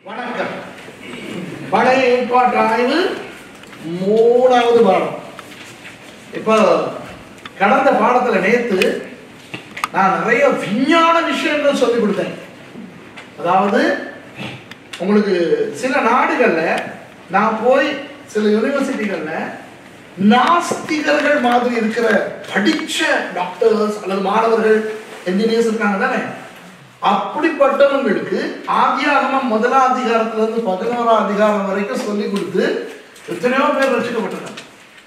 வணக்கம். பழைய ஏற்பாட்டு ஆய்வு 3வது பாடம். இப்போ கடந்த பாடத்துல நேத்து நான் நிறைய விஞ்ஞான விஷயங்கள் சொல்லி கொடுத்தேன். அதாவது உங்களுக்கு சில நாடுகள்ல நான் போய் சில யூனிவர்சிட்டிகள்ல நாஸ்திகர்கள் மாதிரி இருக்கிற படிச்ச டாக்டர்ஸ் அல்லது மாணவர்கள் என்ஜினியர்ஸ் இருக்காங்க தானே, அப்படிப்பட்டவங்களுக்கு ஆதியாகமம் 1ஆம் அதிகாரத்திலிருந்து 11ஆம் அதிகாரம் வரைக்கும் சொல்லி கொடுத்து எத்தனையோ பேர் ரசிக்கப்பட்டிருக்காங்க.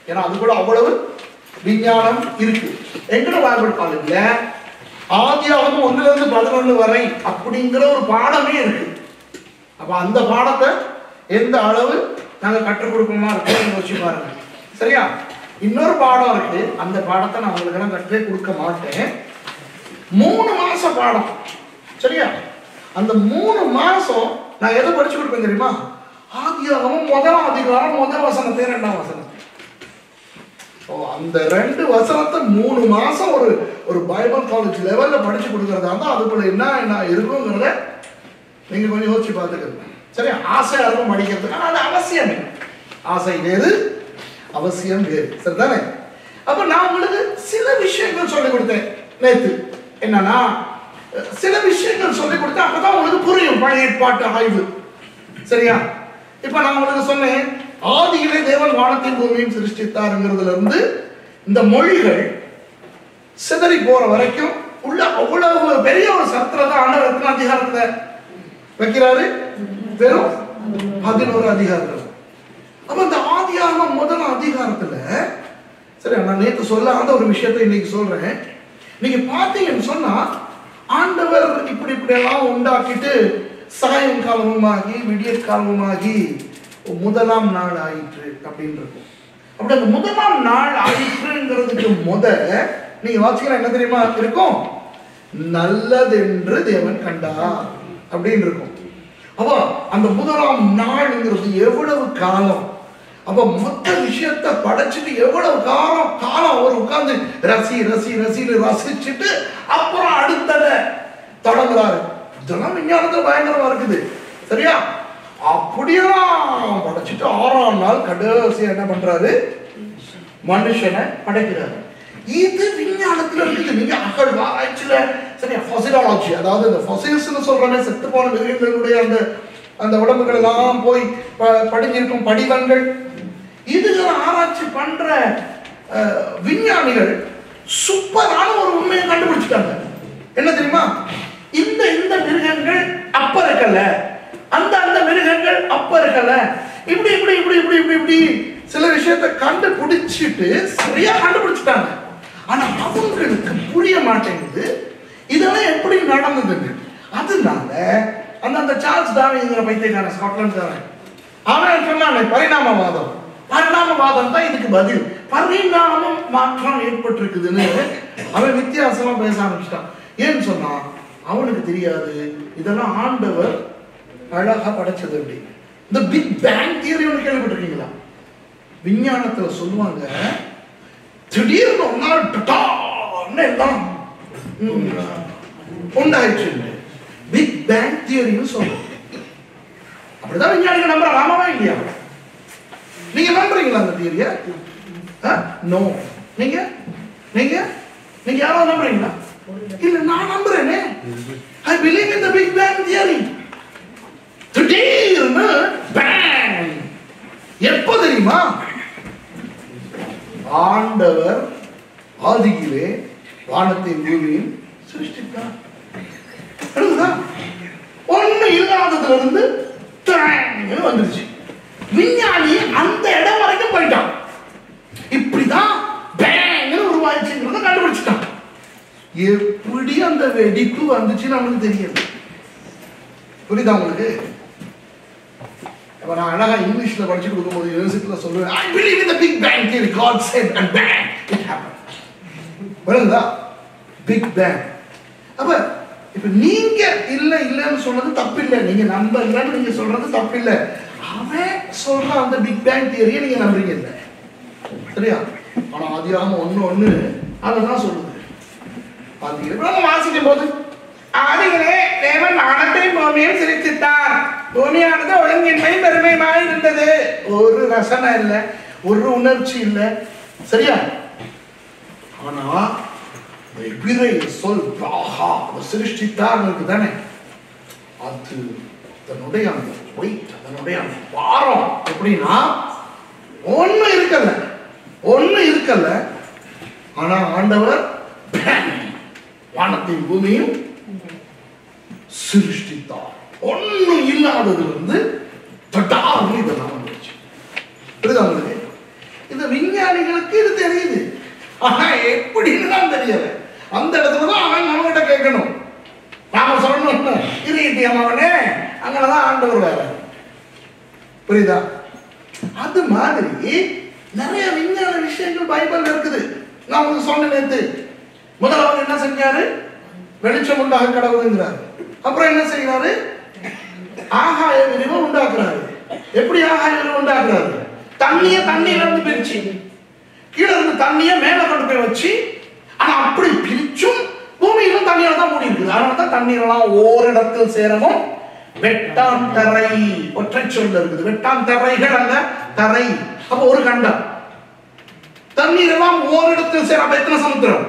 ஏன்னா அது கூட அவ்வளவு விஞ்ஞானம் இருக்கு. எங்கட பைபிள் காலேஜ்ல ஆதியாகமம் 1லிருந்து 11 வரை அப்படிங்கிற ஒரு பாடமே இருக்கு. அப்ப அந்த பாடத்தை எந்த அளவு நாங்க கற்றுக் கொடுக்கணுமா இருக்கோம் யோசிச்சு பாருங்க. சரியா? இன்னொரு பாடம் இருக்கு, அந்த பாடத்தை நான் உங்களுக்கு எல்லாம் கற்றே கொடுக்க மாட்டேன். 3 மாச பாடம். சரியா? அந்த 3 மாசம் நான் எதை படிச்சு கொடுப்பேன் தெரியுமா? ஆதியாகமம் 1ஆம் அதிகாரம் 1 வசனத்தை 2ஆம் வசனத்தை. அந்த 2 வசனத்தை 3 மாசம் ஒரு பைபிள் காலேஜ் லெவல்ல படிச்சு கொடுக்கறதா இருந்தா அதுக்குள்ள என்ன இருக்குங்கிறத நீங்க கொஞ்சம் யோசிச்சு பார்த்துக்கணும். சரியா? ஆசையா இருக்கும் படிக்கிறதுக்கு, ஆனா அது அவசியம் இல்லை. ஆசை வேறு, அவசியம் வேறு. சரிதானே? அப்ப நான் உங்களுக்கு சில விஷயங்கள் சொல்லிக் கொடுத்தேன் நேத்து. என்னன்னா சில விஷயங்கள் சொல்லிக் கொடுத்தா அப்பதான் உங்களுக்கு புரியும் பழைய ஏற்பாட்டு ஆய்வு. சரியா? இப்ப நான் உங்களுக்கு சொன்னேன், ஆதியிலே தேவன் வானத்தையும் பூமியையும் சிருஷ்டித்தாருங்கிறதுல இருந்து இந்த மொழிகள் சிதறி போற வரைக்கும் உள்ள அவ்வளவு பெரிய ஒரு சத்திரத்தை ஆண்டவர் எத்தனை அதிகாரத்துல வைக்கிறாரு? வெறும் 11 அதிகாரங்கள். அப்ப இந்த ஆதியாகமம் 1ஆம் அதிகாரத்துல, சரி நான் நேற்று சொல்லாத ஒரு விஷயத்தை இன்னைக்கு சொல்றேன். நீங்க பாத்தீங்கன்னு சொன்னா ஆண்டவர் இப்படி எல்லாம் உண்டாக்கிட்டு சாயங்காலமுமாகி விடியற்காலமுமாகி 1ஆம் நாள் ஆயிற்று அப்படின்னு இருக்கும். அப்படி அந்த 1ஆம் நாள் ஆயிற்றுங்கிறதுக்கு நீங்க வாசிக்கலாம் என்ன தெரியுமா இருக்கும்? நல்லதென்று தேவன் கண்டார் அப்படின்னு இருக்கும். அப்போ அந்த 1ஆம் நாள்ங்கிறது எவ்வளவு காலம், அப்ப மொத்த விஷயத்தை படைச்சிட்டு எவ்வளவு காலம் அவர் உட்கார்ந்து ரசிச்சுட்டு அப்புறம் அடுத்தத தொடங்குறாரு. இதெல்லாம் விஞ்ஞானத்துல பயங்கரமா இருக்குது. சரியா? அப்படியெல்லாம் படைச்சிட்டு 6ஆம் நாள் கடைசி என்ன பண்றாரு? மனுஷனை படைக்கிறாரு. இது விஞ்ஞானத்துல இருக்குது. நீங்க அகழ்வாராய்ச்சியில சரியா ஃபாசிலாலஜி, அதாவது இந்த ஃபாசில்ஸ்னு சொல்றானே, செத்து போன மிருகங்களுடைய அந்த உடம்புகள் எல்லாம் போய் படிஞ்சிருக்கும் படிவங்கள், இதுகளை ஆராய்ச்சி பண்ற விஞ்ஞானிகள் சூப்பரான ஒரு உண்மையை கண்டுபிடிச்சிட்டாங்க. என்ன தெரியுமா? இந்த மிருகங்கள் அப்ப இருக்கல, அந்த மிருகங்கள் அப்ப இருக்கல, இப்படி சில விஷயத்தை கண்டுபிடிச்சிட்டு சரியா கண்டுபிடிச்சிட்டாங்க. ஆனா அவங்களுக்கு புரிய மாட்டேங்குது இதெல்லாம் எப்படி நடந்ததுன்னு. அதனால அந்த சார்ல்ஸ் டார்வின்ங்கிற பைத்தியக்காரன் ஸ்காட்லாந்து அவன் சொன்னானே பரிணாமவாதம் தான் இதுக்கு பதில். பரிணாமம் மாற்றம் ஏற்பட்டிருக்குதுன்னு அவன் வித்தியாசமா பேச ஆரம்பிச்சிட்டான். ஏன்னு சொன்னா அவனுக்கு தெரியாது இதெல்லாம் ஆண்டவர் அழகா படைச்சது. அப்படி இந்த பிக் பேங் தியரி ஒன்று கேள்விப்பட்டிருக்கீங்களா? விஞ்ஞானத்துல சொல்லுவாங்க, திடீர்னு ஒரு நாள் எல்லாம் உண்டாயிடுச்சு. பிக் பேங் தியரின்னு சொல்லுவோம். அப்படிதான் விஞ்ஞானிகள் நம்புறாங்க. ஆமாவா இல்லையா? நீங்க நம்புறீங்களா அந்த தியரிய? நோ. நீங்க நீங்க நீங்க யாராவது நம்புறீங்களா? இல்ல, நான் நம்புறேனே. I believe in the Big Bang theory. திடீர்னு பேங். எப்போ தெரியுமா? ஆண்டவர் ஆதியிலே வானத்தையும் பூமியையும் சிருஷ்டித்தார். ஒண்ணு இல்லாததுல இருந்து வந்துருச்சு. விஞ்ஞானி அந்த இடம் வரைக்கும் போயிட்டான். இப்படிதான் உருவாச்சுங்கிறத கண்டுபிடிச்சிட்டான். எப்படி அந்த வெடிப்பு வந்துச்சு நமக்கு தெரியாது. புரியுதா உங்களுக்கு? அப்ப நான் அழகா இங்கிலீஷ்ல படிச்சு கொடுக்கும்போது யூனிவர்சிட்டியில சொல்லுவேன், I believe in the Big Bang theory. God said and bang it happened. புரியுதா? Big bang. அப்ப இப்ப நீங்க இல்லன்னு சொன்னது தப்பு இல்லை, நீங்க நம்பலன்னு நீங்க சொல்றது தப்பு இல்லை. அவன் சொல்ற அந்த பிக் பேங் தியரியை நீங்க நம்புறீங்க இல்லை. சரியா? ஆனா ஆதியாகமம் 1:1 அதான் சொல்லுது. வாசிக்கும் போது ஆதியிலே தேவன் வானத்தையும் பூமியையும் சிருஷ்டித்தார். பூமியானது ஒழுங்கின்மை பெருமையுமாய் இருந்தது. ஒரு ரசனை இல்லை, ஒரு உணர்ச்சி இல்லை. சரியா? ஆனா எபிரேய சொல் பிராஹா, சிருஷ்டித்தார் இருக்குதானே, அது அதனுடைய அந்த weight, அதனுடைய அந்த பாரம் எப்படின்னா ஒண்ணு இருக்கல. ஆனா ஆண்டவர் வானத்தையும் பூமியும் சிருஷ்டித்தார். ஒண்ணும் இல்லாதது தட்டார்னு இதெல்லாம் வந்துருச்சு. புரியுதா உங்களுக்கு? இந்த விஞ்ஞானிகளுக்கு இது தெரியுது, ஆனா எப்படின்னு தான் தெரியல. அந்த இடத்துலதான் அவன் நம்மகிட்ட கேட்கணும். நாம சொல்லணும், இறையிட்டியம் அவனே, அங்கதான் ஆண்டவர் வேற. புரியுதா? அது மாதிரி நிறைய விஞ்ஞான விஷயங்கள் பைபிள்ல இருக்குது. நான் உங்களுக்கு சொன்ன நேத்து, முதலாவது என்ன செஞ்சாரு? வெளிச்சம் உண்டாக கடவுளுங்கிறாரு. அப்புறம் என்ன செய்யறாரு? ஆகாய விரிவை உண்டாக்குறாரு. எப்படி ஆகாய விரிவை உண்டாக்குறாரு? தண்ணியில இருந்து பிரிச்சு, கீழே இருந்து தண்ணிய மேல கொண்டு போய் வச்சு, ஆனா அப்படி பிரிச்சும் பூமியிலும் தண்ணியால தான் மூடி இருக்குது. அதனாலதான் தண்ணீரெல்லாம் ஓரிடத்தில் சேரணும். வெட்டாந்தரை ஒற்றை சொல்ல இருக்குது. வெட்டாந்தரைகள் அல்ல, தரை. அப்ப ஒரு கண்டம். தண்ணீர் எல்லாம் ஓரிடத்தில் சேர. அப்ப எத்தனை சமுத்திரம்?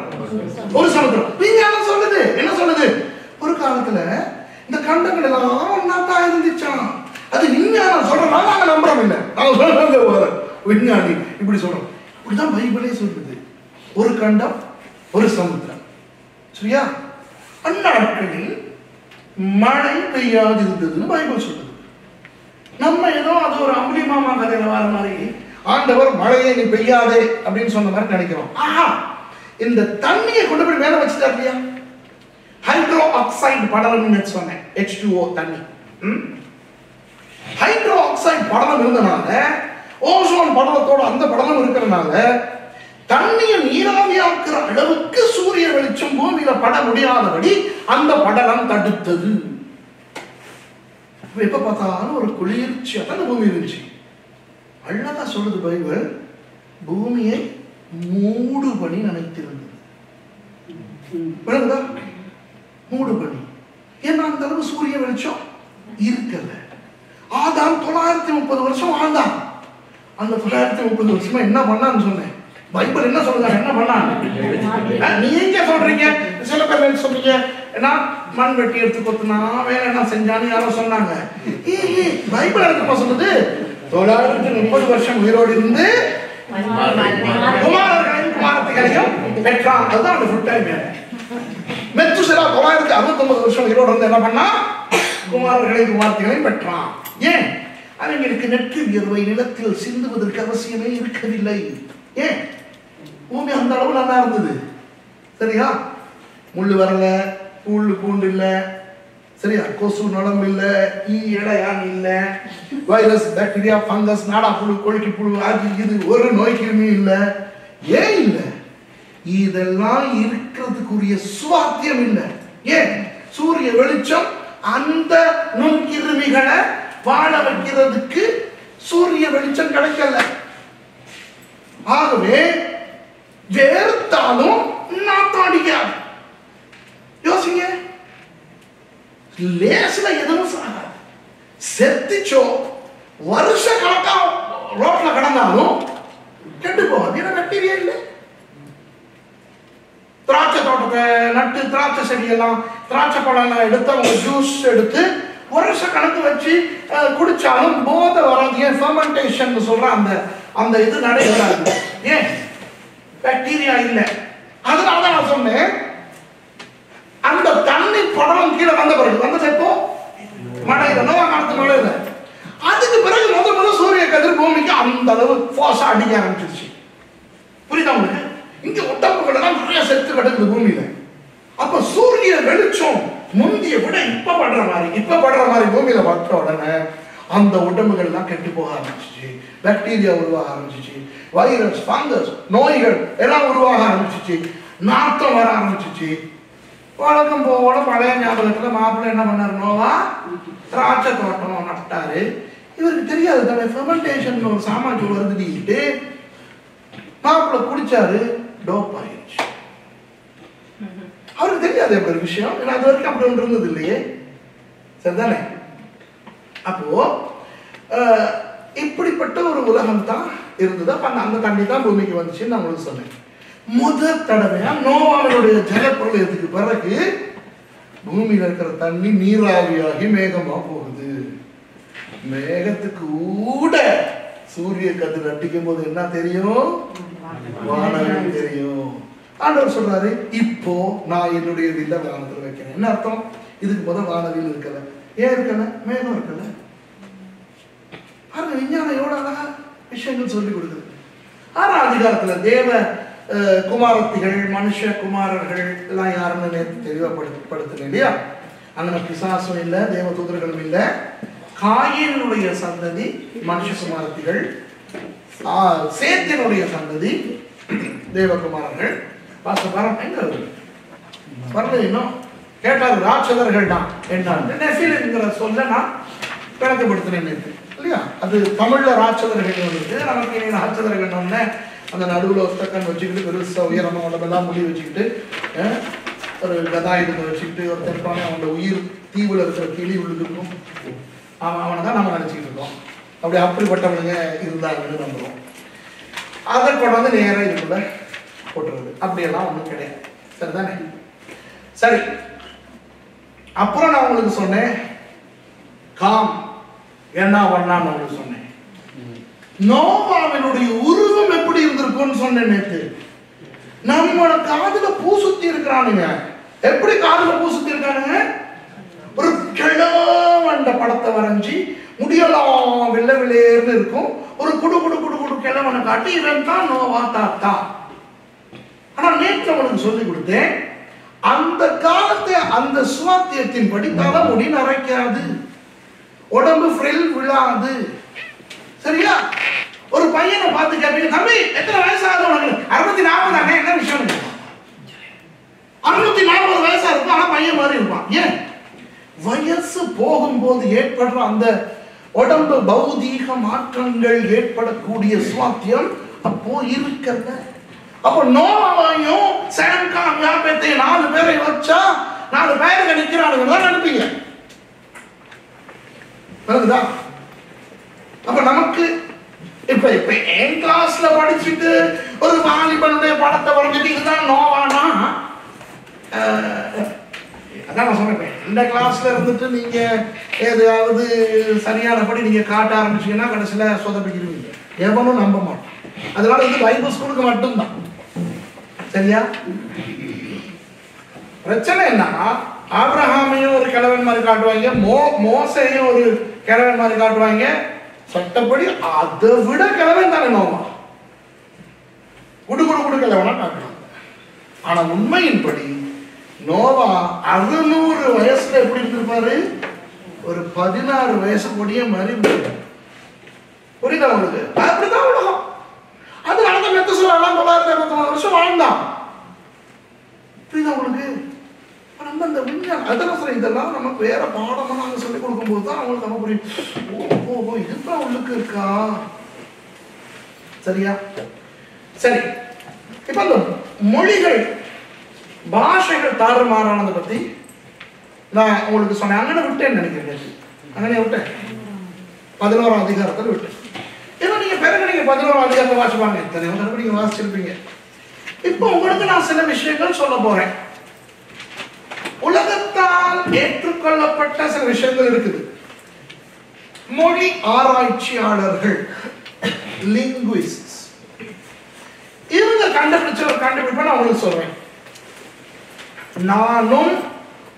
ஒரு சமுத்திரம். விஞ்ஞானம் சொல்லுது, என்ன சொல்லுது? ஒரு காலத்துல இந்த கண்டங்கள் எல்லாம் ஒன்னாத்தான் இருந்துச்சான். அது விஞ்ஞானம் சொல்றதுனால நாங்க நம்புறோம் இல்லை. நாங்க சொல்றது விஞ்ஞானி இப்படி சொல்றோம். இப்படிதான் பைபிளே சொல்லுது. ஒரு கண்டம், ஒரு சமுத்திரம். சரியா? அந்நாட்களில் மழை பெய்யாது இருந்ததுன்னு பைபிள் சொல்லுது. நம்ம ஏதோ அது ஒரு அம்புலிமாமா கதையில வர மாதிரி ஆண்டவர் மழையை நீ பெய்யாதே அப்படின்னு சொன்ன மாதிரி நினைக்கிறோம். ஆஹா, இந்த தண்ணியை கொண்டு போய் மேல வச்சுட்டார் இல்லையா? ஹைட்ரோ ஆக்சைடு படலம்னு சொன்னேன். H2O தண்ணி. ஹைட்ரோ ஆக்சைடு படலம் இருந்தனால, ஓசோன் படலத்தோட அந்த படலம் இருக்கிறதுனால தண்ணியை நீராவியாக்குற அளவுக்கு சூரிய வெளிச்சம் பூமியில பட முடியாதபடி அந்த படலம் தடுத்தது. எப்ப பார்த்தாலும் ஒரு குளிர்ச்சியா தான் பூமி இருந்துச்சு. அழகா சொல்லுது பைபிள், பூமியை மூடு பனி நினைத்திருந்தது. மூடு பனி. ஏன்னா அந்த அளவு சூரிய வெளிச்சம் இருக்கல. ஆதாம் 930 வருஷம் வாழ்ந்தான். அந்த 930 வருஷமா என்ன பண்ணான்னு சொன்னேன். பைபிள் என்ன சொல்லுங்க, என்ன பண்ணாங்க? நீ எங்க சொல்றீங்க? சில பேர் என்ன சொல்றீங்க, மண் வெட்டி எடுத்து கொத்துனா வேற என்ன செஞ்சான்னு யாரோ சொன்னாங்க. பைபிள் எடுத்துப்பா சொல்லுது, 930 வருஷம் உயிரோடு இருந்து குமாரர்களையும் குமாரத்திகளையும் பெற்றான். அதுதான் அந்த ஃபுல் டைம். மெத்துசலா 969 வருஷம் உயிரோடு இருந்து என்ன பண்ணா? குமாரர்களையும் குமாரத்திகளையும் பெற்றான். ஏன்? அவங்களுக்கு நெற்று வியர்வை நிலத்தில் சிந்துவதற்கு அவசியமே இருக்கவில்லை. ஏன்? பூமி அந்த அளவு நல்லா இருந்தது. சரியா? முள்ளு வரல, பூண்டு இல்ல, சரியா? கொசு நுழம்பு இல்ல, ஈ இடையான் இல்ல, வைரஸ் பாக்டீரியா ஃபங்கஸ் நாடா புழு கொழுக்கி புழு அது இது ஒரு நோய் கிருமி இல்ல. ஏன் இல்ல? இதெல்லாம் இருக்கிறதுக்குரிய சுவாத்தியம் இல்லை. ஏன்? சூரிய வெளிச்சம் அந்த நுண்கிருமிகளை வாழ வைக்கிறதுக்கு சூரிய வெளிச்சம் கிடைக்கல. ஆகவே வேர்த்தாலும் நாத்தாடிக்காது. யோசிங்க, லேசில எதுவும் சாகாது. செத்திச்சோ வருஷ கணக்கா ரோட்ல கடந்தாலும் கெட்டு போகாது. ஏன்னா பாக்டீரியா இல்லை. திராட்சை தோட்டத்தை நட்டு திராட்சை செடியெல்லாம் திராட்சை பழம் எடுத்து அவங்க ஜூஸ் எடுத்து வருஷ கணக்கு வச்சு குடிச்சாலும் போதை வராது. ஏன்? ஃபெர்மெண்டேஷன் சொல்ற அந்த இது நடைபெறாது. ஏன்? பாக்டீரியா இல்லை. அதனாலதான் நான் சொன்னேன், அந்த தண்ணி படலம் கீழே வந்த பிறகு வந்தது எப்போ? மழையில, நோவா காலத்து மழையில. அதுக்கு பிறகு முதல் சூரிய கதிர் பூமிக்கு அந்த அளவு போர்ஸா அடிக்க ஆரம்பிச்சிருச்சு. புரியுதா உங்களுக்கு? இங்க உடம்புகள் எல்லாம் நிறைய செத்து கிடக்குது பூமியில. அப்ப சூரிய வெளிச்சம் முந்திய விட இப்ப படுற மாதிரி பூமியில பட்ட உடனே அந்த உடம்புகள் எல்லாம் கெட்டு போக ஆரம்பிச்சிச்சு. பாக்டீரியா உருவாக ஆரம்பிச்சிச்சு. வைரஸ் ஃபங்கஸ் நோய்கள் எல்லாம் உருவாக ஆரம்பிச்சிச்சு. நாத்தம் வர ஆரம்பிச்சிச்சு. வழக்கம் போல பழைய ஞாபகத்துல மாப்பிள்ளை என்ன பண்ணாரு? நோவா திராட்சை தோட்டம் நட்டாரு. இவருக்கு தெரியாது தானே ஃபெர்மெண்டேஷன் ஒரு சாமான் வருதுட்டு. மாப்பிள்ளை குடிச்சாரு, டோப் ஆயிடுச்சு. அவருக்கு தெரியாது எப்படி விஷயம். ஏன்னா அது வரைக்கும் அப்படி ஒன்று இருந்தது இல்லையே. சரிதானே? அப்போ இப்படிப்பட்ட ஒரு உலகம் தான் இருந்தது. அப்ப அந்த தண்ணி தான் பூமிக்கு வந்துச்சுன்னு நான் உங்களுக்கு சொன்னேன். முதல் தடவையா நோவாவினுடைய ஜலப்பிரளயத்துக்கு பிறகு பூமியில இருக்கிற தண்ணி நீராவியாகி மேகமா போகுது. மேகத்துக்கு கூட சூரிய கதிர் அடிக்கும் போது என்ன தெரியும்? வானவில் தெரியும். ஆண்டவர் சொல்றாரு, இப்போ நான் என்னுடைய வில்ல வானத்துல வைக்கிறேன். என்ன அர்த்தம்? இதுக்கு முதல் வானவில் இருக்கல. ஏன் இருக்கல? மேகம் இருக்கல. பாருங்க, விஞ்ஞானம் எவ்வளவு அழகா விஷயங்கள் சொல்லி கொடுக்குது. 6ஆம் அதிகாரத்துல தேவ குமாரத்திகள், மனுஷ குமாரர்கள் எல்லாம் யாருன்னு நேற்று தெளிவாப்படுத்தினேன் இல்லையா? அங்க பிசாசும் இல்ல, தேவ தூதர்களும் இல்ல. காயினுடைய சந்ததி மனுஷ குமாரத்திகள், சேத்தினுடைய சந்ததி தேவகுமாரர்கள். பாருங்க வரல இன்னும் கேட்டாரு, ராட்சதர்கள் தான் என்ன சொல்ல நான் விளக்கப்படுத்தினேன் நேற்று இல்லையா? அது தமிழ்ல ராட்சதர்கள் வந்துருக்கு. நமக்கு ராட்சதர்கள் அந்த நடுவில் ஒத்தக்கன் வச்சுக்கிட்டு பெருசா உயரமா உடம்பெல்லாம் முடி வச்சுக்கிட்டு ஒரு கதாயுதத்தை வச்சுக்கிட்டு ஒரு தெற்பான அவனோட உயிர் தீவுல இருக்கிற கிளி உள்ளுக்கும் அவனை தான் நம்ம நினைச்சுக்கிட்டு இருக்கோம். அப்படிப்பட்டவனுங்க இருந்தாங்கன்னு நம்புறோம். அதை கொண்டாந்து நேரம் இதுக்குள்ள போட்டுறது அப்படியெல்லாம் ஒன்றும் கிடையாது. சரிதானே? சரி, அப்புறம் நான் உங்களுக்கு சொன்னேன் காம் என்ன பண்ணான்னு உங்களுக்கு சொன்னேன். நோவாவினுடைய உருவம் எப்படி இருந்திருக்கும்னு சொன்னேன் நேற்று. நம்மளோட காதுல பூ சுத்தி இருக்கிறானுங்க. எப்படி காதுல பூ சுத்தி இருக்கானுங்க? ஒரு கிழவண்ட படத்தை வரைஞ்சி முடியலாம் வெள்ளை வெளியேன்னு இருக்கும். ஒரு குடு குடு குடு குடு கிழவனை காட்டி இவன் தான் நோவா தாத்தா. ஆனா நேற்று அவனுக்கு சொல்லி கொடுத்தேன், அந்த காலத்தை அந்த சுவாத்தியத்தின் படி தலைமுடி நரைக்காது, உடம்பு ஃப்ரில் விழாது. சரியா? ஒரு பையனை பார்த்து கேட்பீங்க, தம்பி எத்தனை வயசாகுது உனக்கு? 640 என்ன விஷயம்? 640 வயசா இருக்கும், ஆனா பையன் மாதிரி இருப்பான். ஏன்? வயசு போகும்போது ஏற்படுற அந்த உடம்பு பௌதீக மாற்றங்கள் ஏற்படக்கூடிய சுவாத்தியம் அப்போ இருக்கிறத. அப்போ நோவாவையும் சாம்காம் யாப்பேத்தையும் 4 பேரை வச்சா 4 பேருக்கு நிக்கிறானுங்க நினைப்பீங்க. அப்ப நமக்கு இப்ப என் கிளாஸ்ல படிச்சுட்டு ஒரு வாலிபனுடைய படத்தை வரைஞ்சிட்டு இதுதான் நோவானா? அதான் நான் சொன்னேன், இந்த கிளாஸ்ல இருந்துட்டு நீங்க ஏதாவது சரியானபடி நீங்க காட்ட ஆரம்பிச்சீங்கன்னா கடைசியில சொதப்பிக்கிறீங்க. எவனும் நம்ப மாட்டான். அதனால இது பைபிள் ஸ்கூலுக்கு மட்டும்தான். சரியா? பிரச்சனை என்னன்னா, ஆபிரகாமையும் ஒரு கிழவன் மாதிரி காட்டுவாங்க, மோசையும் ஒரு கிழவன் மாதிரி காட்டுவாங்க. சட்டப்படி அதை விட கிழவன் தானே நோவா, குடு குடு குடு கிழவனா காட்டுவாங்க. ஆனா உண்மையின்படி நோவா 600 வயசுல எப்படி இருந்திருப்பாரு? ஒரு 16 வயசு கொடிய மாதிரி இருந்திருப்பாரு. புரியுதா உங்களுக்கு? அப்படிதான் உலகம். அதனாலதான் மெத்துசலாலாம் 929 வருஷம் வாழ்ந்தான். புரியுதா உங்களுக்கு? நம்ம இந்த விஞ்ஞானம் அதெல்லாம் சொல்ல, இதெல்லாம் நமக்கு வேற பாடமா நாங்க சொல்லிக் கொடுக்கும் போது தான் அவங்களுக்கு நம்ம புரியும். ஓ இதுதான் உள்ளுக்கு இருக்கா. சரியா? சரி, இப்ப இந்த மொழிகள் பாஷைகள் தாறுமாறானதை பத்தி நான் உங்களுக்கு சொன்னேன். அங்கே விட்டேன்னு நினைக்கிறேன். அங்கே விட்டேன் 11ஆம் அதிகாரத்தில் விட்டேன். ஏன்னா நீங்க பிறகு நீங்க 11ஆம் அதிகாரத்தை வாசிப்பாங்க, எத்தனையோ தடவை நீங்க வாசிச்சிருப்பீங்க. இப்போ உங்களுக்கு நான் சில விஷயங்கள் சொல்ல போறேன். உலகத்தால் ஏற்றுக்கொள்ளப்பட்ட சில விஷயங்கள் இருக்குது. மொழி ஆராய்ச்சியாளர்கள், லிங்குவிஸ்ட்ஸ், இவங்க கண்டுபிடிச்ச ஒரு கண்டுபிடிப்பை நான் உங்களுக்கு சொல்றேன். நானும்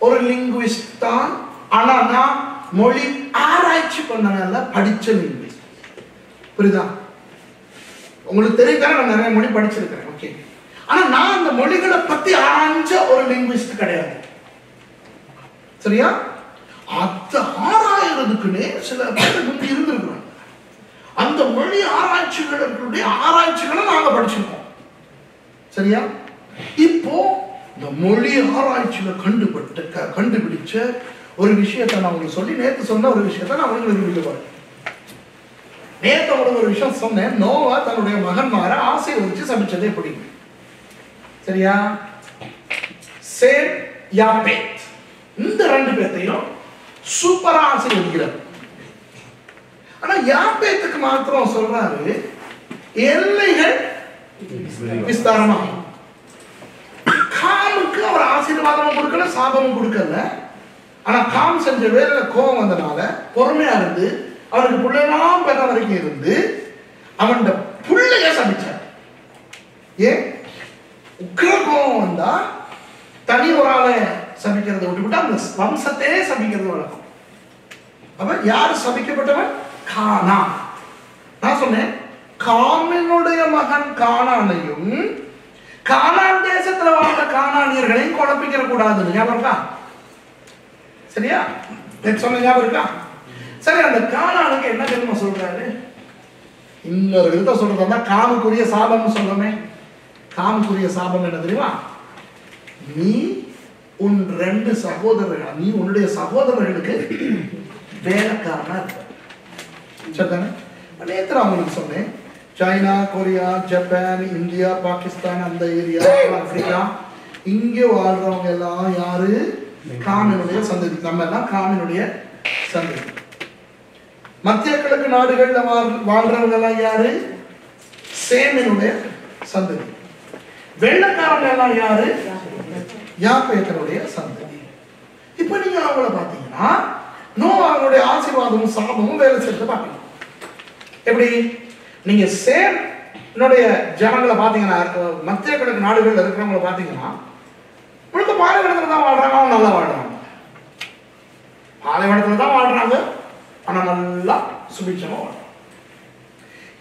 ஒரு லிங்குவிஸ்ட் தான், ஆனா நான் மொழி ஆராய்ச்சி பண்ணனால படிச்ச லிங்குவிஸ்ட். புரியுதா? உங்களுக்கு தெரியுதானே, நான் நிறைய மொழி படிச்சிருக்கிறேன். ஓகே, ஆனா நான் அந்த மொழிகளை பத்தி ஆராய்ஞ்ச ஒரு லிங்குவிஸ்ட் கிடையாது. சரியா? அத ஆராயறதுக்குன்னே சில பேர் முந்தி இருந்திருக்கிறாங்க. அந்த மொழி ஆராய்ச்சிகளுடைய ஆராய்ச்சிகளை நாங்க படிச்சிருக்கோம். சரியா? இப்போ இந்த மொழி ஆராய்ச்சியில கண்டுபிடிச்ச ஒரு விஷயத்தை நான் உங்களுக்கு சொல்லி, நேற்று சொன்ன ஒரு விஷயத்தை நான் உங்களுக்கு நிரூபிக்க. நேற்று உங்களுக்கு ஒரு விஷயம் சொன்னேன். நோவா தன்னுடைய மகன்மார ஆசீர்வதிச்சு சமைச்சதே எப்படி? சரியா? சேம் யாப்பேத், இந்த 2 பேர்த்தையும் சூப்பரா ஆசீர்வதிக்கிறார். ஆனா யாப்பேத்துக்கு மாத்திரம் சொல்றாரு எல்லைகள் விஸ்தாரமா. காமுக்கு அவர் ஆசீர்வாதமும் கொடுக்கல, சாபமும் கொடுக்கல. ஆனா காம் செஞ்ச வேலையில கோபம் வந்தனால பொறுமையா இருந்து அவருக்கு பிள்ளைலாம் பெற வரைக்கும் இருந்து அவன் புள்ளைய சபிச்சார். ஏன்? உக்கிர கோபம் வந்தா தனி ஒரு ஆளை சபிக்கிறத விட்டுவிட்டு அந்த வம்சத்தையே சபிக்கிறது வழக்கம். அப்ப யார் சபிக்கப்பட்டவன்? கானா. நான் சொன்னேன் காமினுடைய மகன் கானானையும் கானான் தேசத்துல வாழ்ந்த கானானியர்களையும் குழப்பிக்கிற கூடாதுன்னு ஞாபகம் இருக்கா? சரியா? சொன்ன ஞாபகம் இருக்கா? சரி, அந்த கானானுக்கு என்ன தெரியுமா சொல்றாரு? இன்னொரு விதத்தை சொல்றதா காமுக்குரிய சாபம் சொல்றமே. காமுக்குரிய சாபம் என்ன தெரியுமா? நீ உன் 2 சகோதரர்கள், நீ உன்னுடைய சகோதரர்களுக்கு வேலைக்காரனா இருக்க. சரிதானே? நேற்று அவங்களுக்கு சொன்னேன், China, Korea, Japan, India, Pakistan, அந்த ஏரியா, ஆப்பிரிக்கா, இங்கே வாழ்றவங்க எல்லாம் யாரு? காமினுடைய சந்ததி. நம்ம எல்லாம் காமினுடைய சந்ததி. மத்திய கிழக்கு நாடுகள்ல வாழ்றவங்க எல்லாம் யாரு? சேமினுடைய சந்ததி. வெள்ளக்காரங்க எல்லாம் யாரு? யாப்பேத்தனுடைய சந்ததி. இப்ப நீங்க அவங்கள பாத்தீங்கன்னா நோவாவுடைய ஆசீர்வாதமும் சாபமும் வேலை செய்யறது பாக்கணும். எப்படி? நீங்க சேனுடைய ஜனங்களை பாத்தீங்கன்னா, மத்திய கிழக்கு நாடுகள்ல இருக்கிறவங்கள பாத்தீங்கன்னா முழுக்க பாலைவனத்துல தான் வாழ்றாங்க. அவங்க நல்லா வாழ்றாங்க. பாலைவனத்துல தான் வாழ்றாங்க, ஆனா நல்லா சுபிட்சமா வாழ்றாங்க.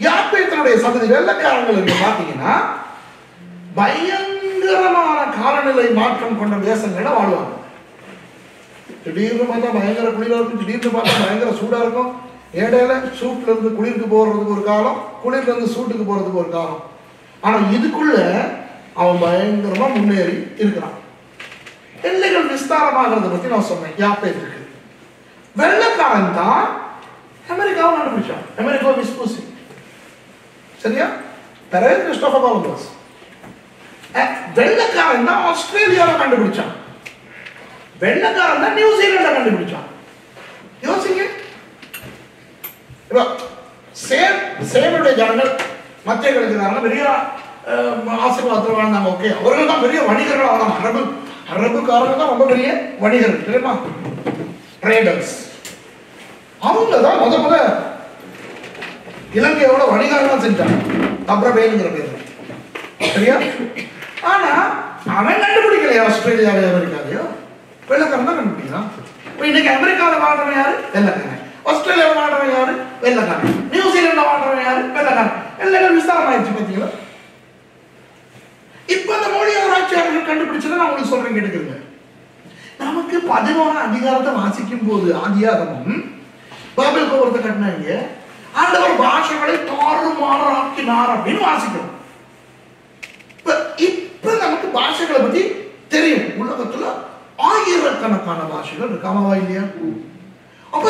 யாப்பேத்தனுடைய சந்ததி வெள்ளக்காரங்களுக்கு பாத்தீங்கன்னா பயங்கரமான காலநிலை மாற்றம் கொண்ட தேசங்கள வாழ்வாங்க. திடீர்னு பார்த்தா பயங்கர குளிரா இருக்கும், திடீர்னு பார்த்தா பயங்கர சூடா இருக்கும். இடையில சூட்ல இருந்து குளிருக்கு போறதுக்கு ஒரு காலம், குளிர்ல இருந்து சூட்டுக்கு போறதுக்கு ஒரு காலம். ஆனா இதுக்குள்ள அவன் பயங்கரமா முன்னேறி இருக்கிறான். எல்லைகள் விஸ்தாரமாகிறத பத்தி நான் சொன்னேன். யாப்பேத்துக்கு வெள்ளக்காரன் தான் அமெரிக்காவை கண்டுபிடிச்சான். அமெரிக்கா விஸ்பூசி. சரியா? Christopher Columbus. வெள்ளக்காரன் தான் ஆஸ்திரேலியாவை கண்டுபிடிச்சான். வெள்ளக்காரன் தான் நியூசிலாண்டை கண்டுபிடிச்சான். யோசிங்க. சேனுடைய ஜனங்கள் மத்திய கிழக்கு பெரிய ஆசீர்வாதத்தில் வாழ்ந்தாங்க. ஓகே, அவர்கள் தான் பெரிய வணிகர்கள். ஆனாங்க அரபுக்காரங்க தான் ரொம்ப பெரிய வணிகர்கள் தெரியுமா? ட்ரேடர்ஸ். அவங்க தான் முத இலங்கையோட வணிகர்கள் செஞ்சாங்க. தப்ரபேங்கிற பேர். சரியா? ஆனா அவன் கண்டுபிடிக்கலையா ஆஸ்திரேலியாவே அமெரிக்காவையோ? வெள்ளக்காரன் தான் கண்டுபிடிக்கிறான். இப்போ இன்னைக்கு அமெரிக்காவில் வாழ்றவன் யாரு? வெள்ளக்காரன். ஆஸ்திரேலியாவில் வாழ்றவன் யாரு? வெள்ளக்காரன். நியூசிலாண்டில் வாழ்றவன் யாரு? வெள்ளக்காரன். எல்லாம் விஸ்தாரமாயிடுச்சு பார்த்தீங்களா? இப்ப இந்த மொழி ஆராய்ச்சியாளர்கள் கண்டுபிடிச்சதை நான் உங்களுக்கு சொல்றேன், கேட்டுக்கிறேங்க. நமக்கு 11 அதிகாரத்தை வாசிக்கும் போது ஆதியாகமம் பாபேல் கோபுரத்தை கட்டினாங்க, ஆண்டவர் பாஷைகளை தாறுமாறாக்கினார் அப்படின்னு வாசிக்கிறோம். இப்ப நமக்கு பாஷைகளை பத்தி தெரியும். உலகத்துல ஆயிரக்கணக்கான பாஷைகள் இருக்கு, ஆமாவா இல்லையா? அப்ப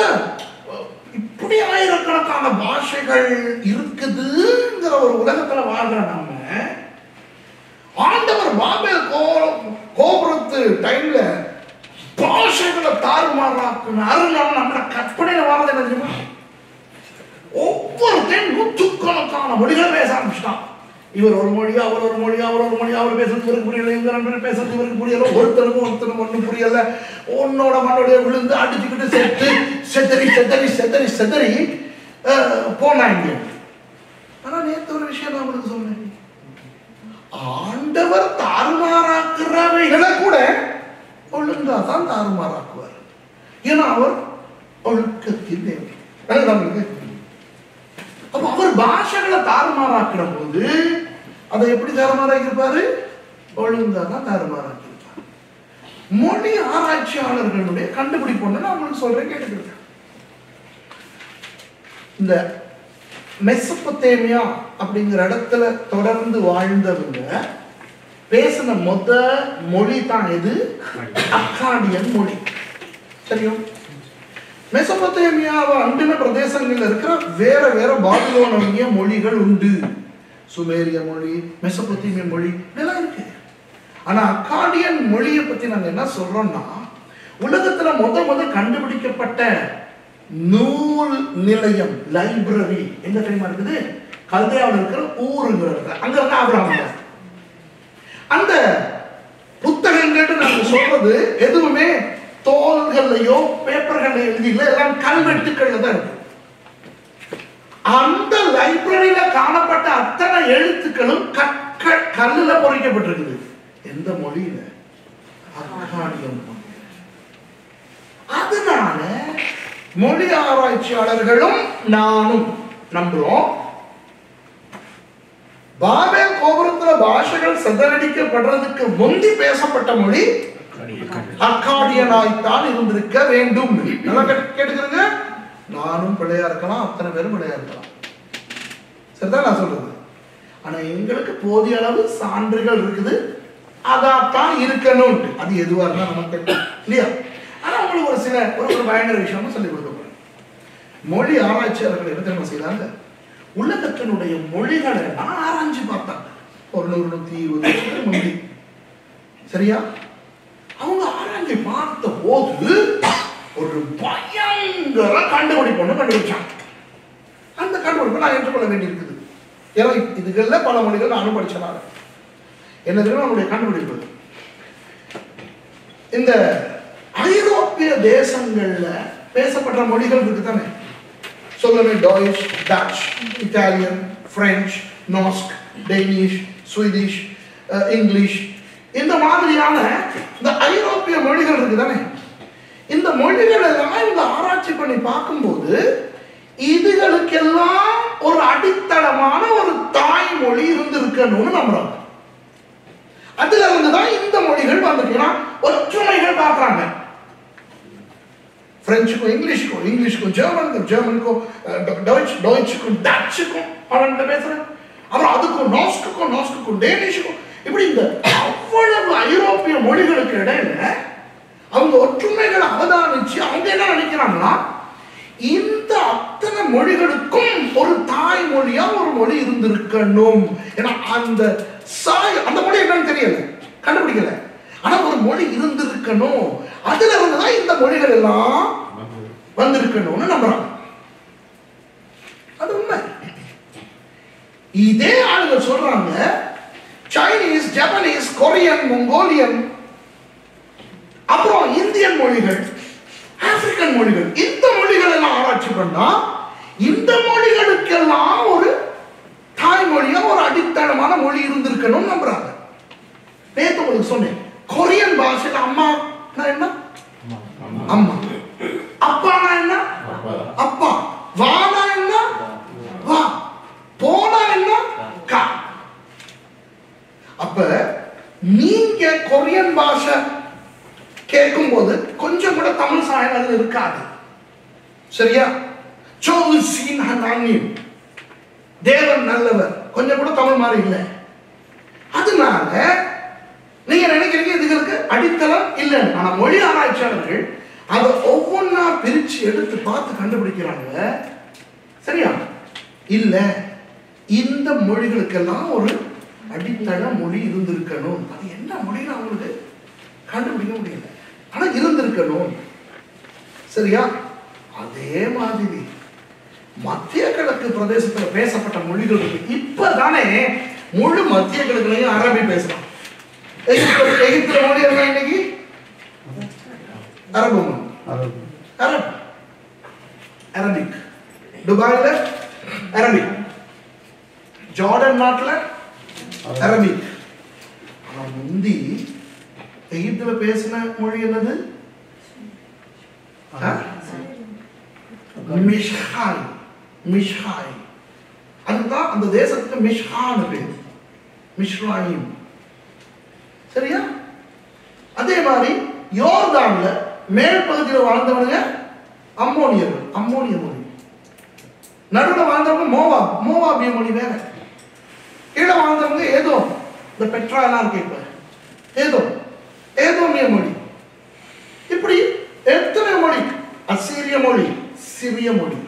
இப்படி ஆயிரக்கணக்கான பாஷைகள் இருக்குதுங்கிற ஒரு உலகத்துல வாழ்ற நாம, ஆண்டவர் பாபேல் கோபுரத்து டைம்ல பாஷைகளை தாறுமாறாக்குனாரு. நம்ம கற்பனையில வாழ்றது என்ன தெரியுமா? ஒவ்வொருத்தையும் நூற்றுக்கணக்கான மொழிகளை பேச ஆரம்பிச்சிட்டான். இவர் ஒரு மொழியா, அவர் ஒரு மொழியா, அவர் ஒரு மொழியா, அவர் பேசுறது இவருக்கு புரியல, இவங்க நண்பர் பேசுறது இவருக்கு புரியல, ஒருத்தனுக்கும் ஒன்றும் புரியல. உன்னோட மண்ணுடைய விழுந்து அடிச்சுக்கிட்டு செதறி போனாங்க. ஆனா நேற்று ஒரு விஷயம் நான் உங்களுக்கு சொன்னேன். ஆண்டவர் தாறுமாறாக்குறவைகளை கூட ஒழுங்கா தான் தாறுமாறாக்குவார். ஏன்னா அவர் ஒழுக்கத்தின் தேவை. அப்ப அவர் பாஷைகளை தாறுமாறாக்குற போது அதை எப்படி தாறுமாறாக்கி இருப்பாரு? ஒழுங்கா தான் தாறுமாறாக்கி இருப்பார். மொழி ஆராய்ச்சியாளர்களுடைய கண்டுபிடிப்பு நான் உங்களுக்கு சொல்றேன், கேட்டுக்கிறேன். இந்த மெசொப்பொத்தேமியா அப்படிங்கிற இடத்துல தொடர்ந்து வாழ்ந்தவங்க பேசின மொழி தான் எது? அக்காடியன் மொழி. சரியும்? மெசொப்பொத்தேமியாவை அண்டின பிரதேசங்களில் இருக்கிற வேற வேற பாபிலோனிய மொழிகள் உண்டு. சுமேரிய மொழி, மெசொப்பொத்தேமிய மொழி இதெல்லாம் இருக்கு. ஆனா அக்காடியன் மொழியை பத்தி நாங்க என்ன சொல்றோம்னா, உலகத்துல முத கண்டுபிடிக்கப்பட்ட நூல் நிலையம், லைப்ரரி எங்க தெரியுமா இருக்குது? கல்தேயாவில் இருக்கிற ஊருங்கிறது. அங்க வந்து ஆபிரகாம். அந்த புத்தகங்கள் நாங்க சொல்றது எதுவுமே தோள்கள்லையோ பேப்பர்கள்ல எழுதியில, எல்லாம் கல்வெட்டுக்கள்ல தான் இருக்கு. அந்த லைப்ரரியில காணப்பட்ட அத்தனை எழுத்துக்களும் கல்லுல பொறிக்கப்பட்டிருக்குது. எந்த மொழியில? அக்காடியம். அதனால மொழி ஆராய்ச்சியாளர்களும் நானும் நம்புறோம், பாபேல் கோபுரத்துல பாஷைகள் சிதறடிக்கப்படுறதுக்கு முந்தி பேசப்பட்ட மொழி அக்காடியனாய்த்தான் இருந்திருக்க வேண்டும். நல்லா கேட்டுக்கிறங்க. நானும் பிள்ளையா இருக்கலாம், அத்தனை பேரும் பிள்ளையா இருக்கலாம். சரிதான் நான் சொல்றது. ஆனா எங்களுக்கு போதிய அளவு சான்றுகள் இருக்குது, அதான் இருக்கணும். அது எதுவா இருந்தா நமக்கு இல்லையா? ஆனா உங்களுக்கு ஒரு சில ஒரு பயங்கர விஷயமும் சொல்லிக் கொடுக்க போறேன். மொழி ஆராய்ச்சியாளர்கள் என்ன தெரியுமா செய்தாங்க? உலகத்தினுடைய மொழிகளை ஆராய்ச்சி பார்த்தாங்க. ஒரு 100-120 வருஷத்துக்கு முன்னாடி. சரியா? அவங்க ஆராய்ச்சி பார்த்த போது ஒரு பயங்கர கண்டுபிடிப்பு கண்டுபிடிச்சாங்க. அந்த கண்டுபிடிப்பு நான் ஏற்றுக்கொள்ள வேண்டியிருக்குது. ஏன்னா இதுகள்ல பல மொழிகள் நானும் படிச்சனால என்ன தெரியும் அவனுடைய கண்டுபிடிப்பு. இந்த ஐரோப்பிய தேசங்கள்ல பேசப்படுற மொழிகள் இருக்கு தானே, சொல்லுங்க. டாய்ச், டச், இத்தாலியன், பிரெஞ்சு, நாஸ்க், டேனிஷ், ஸ்வீடிஷ், இங்கிலீஷ், இந்த மாதிரியான இந்த ஐரோப்பிய மொழிகள் இருக்கு தானே. இந்த மொழிகள் எல்லாம் இவங்க ஆராய்ச்சி பண்ணி பார்க்கும்போது இதுகளுக்கெல்லாம் ஒரு அடித்தளமான ஒரு தாய்மொழி இருந்திருக்கணும்னு நம்புறாங்க. அதுல இருந்துதான் இந்த மொழிகள் வந்திருக்குன்னா ஒற்றுமைகள் பார்க்கறாங்க. பிரெஞ்சுக்கும் இங்கிலீஷுக்கும், இங்கிலீஷுக்கும் ஜெர்மனுக்கும், ஜெர்மனுக்கும் டாய்ச்சுக்கும், டச்சுக்கும் அவன் பேசுறேன். அப்புறம் அதுக்கும் நாஸ்க்குக்கும், நாஸ்க்குக்கும் டேனிஷுக்கும், இப்படி இந்த அவ்வளவு ஐரோப்பிய மொழிகளுக்கு இடையில அவங்க ஒற்றுமைகளை அவதானிச்சு அவங்க என்ன நினைக்கிறாங்கன்னா, இந்த அத்தனை மொழிகளுக்கும் ஒரு தாய்மொழியா ஒரு மொழி இருந்திருக்கணும். ஏன்னா அந்த அந்த மொழி என்னன்னு தெரியல, கண்டுபிடிக்கல. ஆனா ஒரு மொழி இருந்திருக்கணும். அதுல இருந்துதான் இந்த மொழிகள் எல்லாம் வந்திருக்கணும்னு நம்புறாங்க. அது உண்மை. இதே ஆளுங்க சொல்றாங்க சைனீஸ், ஜப்பானீஸ், கொரியன், மங்கோலியன், அப்புறம் இந்தியன் மொழிகள், ஆப்பிரிக்கன் மொழிகள், இந்த மொழிகள் எல்லாம் ஆராய்ச்சி பண்ணா இந்த மொழிகளுக்கெல்லாம் ஒரு தாய்மொழியா ஒரு அடித்தளமான மொழி இருந்திருக்கணும் நம்புறாங்க. நேத்து உங்களுக்கு சொன்னேன், கொரியன் பாஷையில அம்மா என்ன? அம்மா. அப்பானா என்ன? அப்பா. வானா என்ன? வா. போனா என்ன? கா. அப்ப நீங்க கொரியன் பாஷை கேட்கும் போது கொஞ்சம் கூட தமிழ் சாயம் அதுல இருக்காது. சரியா? தேவன் நல்லவர், கொஞ்சம் கூட தமிழ் மாதிரி இல்லை. அதனால நீங்க நினைக்கிறீங்க இதுகளுக்கு அடித்தளம் இல்லைன்னு. ஆனா மொழி ஆராய்ச்சியாளர்கள் அதை ஒவ்வொன்னா பிரிச்சு எடுத்து பார்த்து கண்டுபிடிக்கிறாங்க. சரியா? இல்ல, இந்த மொழிகளுக்கெல்லாம் ஒரு அடித்தள மொழி இருந்திருக்கணும். அது என்ன மொழின்னு அவங்களுக்கு கண்டுபிடிக்க முடியல, ஆனா இருந்திருக்கணும். சரியா? அதே மாதிரி மத்திய கிழக்கு பிரதேசத்துல பேசப்பட்ட மொழிகள் இருக்கு. இப்பதானே முழு மத்திய கிழக்குலையும் அரபி பேசலாம். எகிப்துல மொழி என்ன இன்னைக்கு? அரபு மொழி, அரபிக். துபாயில அரபிக், ஜார்டன் நாட்டுல அரபிக். ஆனா முந்தி எகிப்துல பேசின மொழி என்னது? மிஷ்ஹாய். மிஷ்ஹாய் அதுதான் அந்த தேசத்துக்கு மிஷ்ஹான்னு பேர், மிஷ்ராயிம். சரியா? அதே மாதிரி யோர்தான்ல மேல் பகுதியில் வாழ்ந்தவங்க அம்மோனியர்கள், அம்மோனிய மொழி. நடுவில் வாழ்ந்தவங்க மோவாப், மோவாபிய மொழி வேற. கீழே வாழ்ந்தவங்க ஏதோ, இந்த பெட்ரா எல்லாம் இருக்கு, ஏதோ ஏதோமிய மொழி. இப்படி எத்தனை மொழி? அசீரிய மொழி, சிரிய மொழி,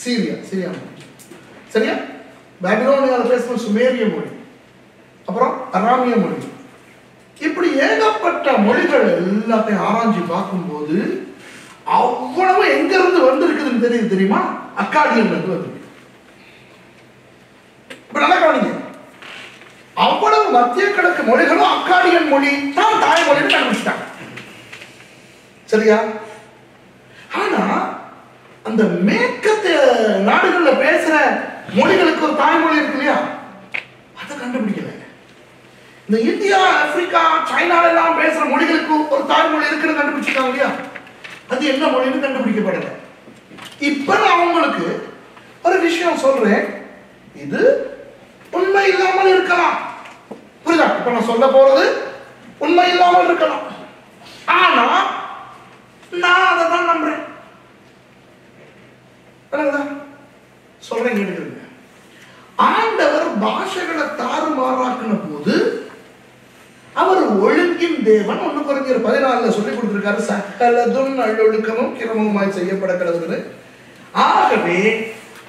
சிரியா மொழி. சரியா? பாபிலோனியால பேசுற சுமேரிய மொழி, அப்புறம் அராமிய மொழி. இப்படி ஏகப்பட்ட மொழிகள் எல்லாத்தையும் ஆராய்ச்சி பார்க்கும்போது அவ்வளவு எங்க இருந்து வந்திருக்குது எதுன்னு தெரியுது தெரியுமா? அக்காடியன் வருது. இப்ப நல்லா கவனிங்க, அவ்வளவு மத்திய கிழக்கு மொழிகளும் அக்காடியன் மொழி தான் தாய்மொழின்னு கண்டுபிடிச்சிட்டாங்க. சரியா? ஆனா அந்த மேற்கத்திய நாடுகள்ல பேசுற மொழிகளுக்கு ஒரு தாய்மொழி இருக்கு இல்லையா, அதை கண்டுபிடிக்கல. இந்த இந்தியா, ஆப்பிரிக்கா, சைனால எல்லாம் பேசுற மொழிகளுக்கு ஒரு தாய்மொழி இருக்குன்னு கண்டுபிடிச்சிருக்காங்க இல்லையா, அது என்ன மொழின்னு கண்டுபிடிக்கப்படல. இப்ப நான் உங்களுக்கு ஒரு விஷயம் சொல்றேன், இது உண்மை இல்லாமல் இருக்கலாம். புரியுதா? இப்ப நான் சொல்ல போறது உண்மை இல்லாமல் இருக்கலாம், ஆனா நான் அதை தான் நம்புறேன். சொல்றேன், கேட்டுக்கிறேன். ஆண்டவர் பாஷைகளை தாறுமாறாக்கின போது அவர் ஒழுங்கின் தேவன். 1 கொரிந்தியர் 14 சொல்லி கொடுத்திருக்காரு, சகலதும் நல்லொழுக்கமும் கிரமமாய் செய்யப்பட கடவுள். ஆகவே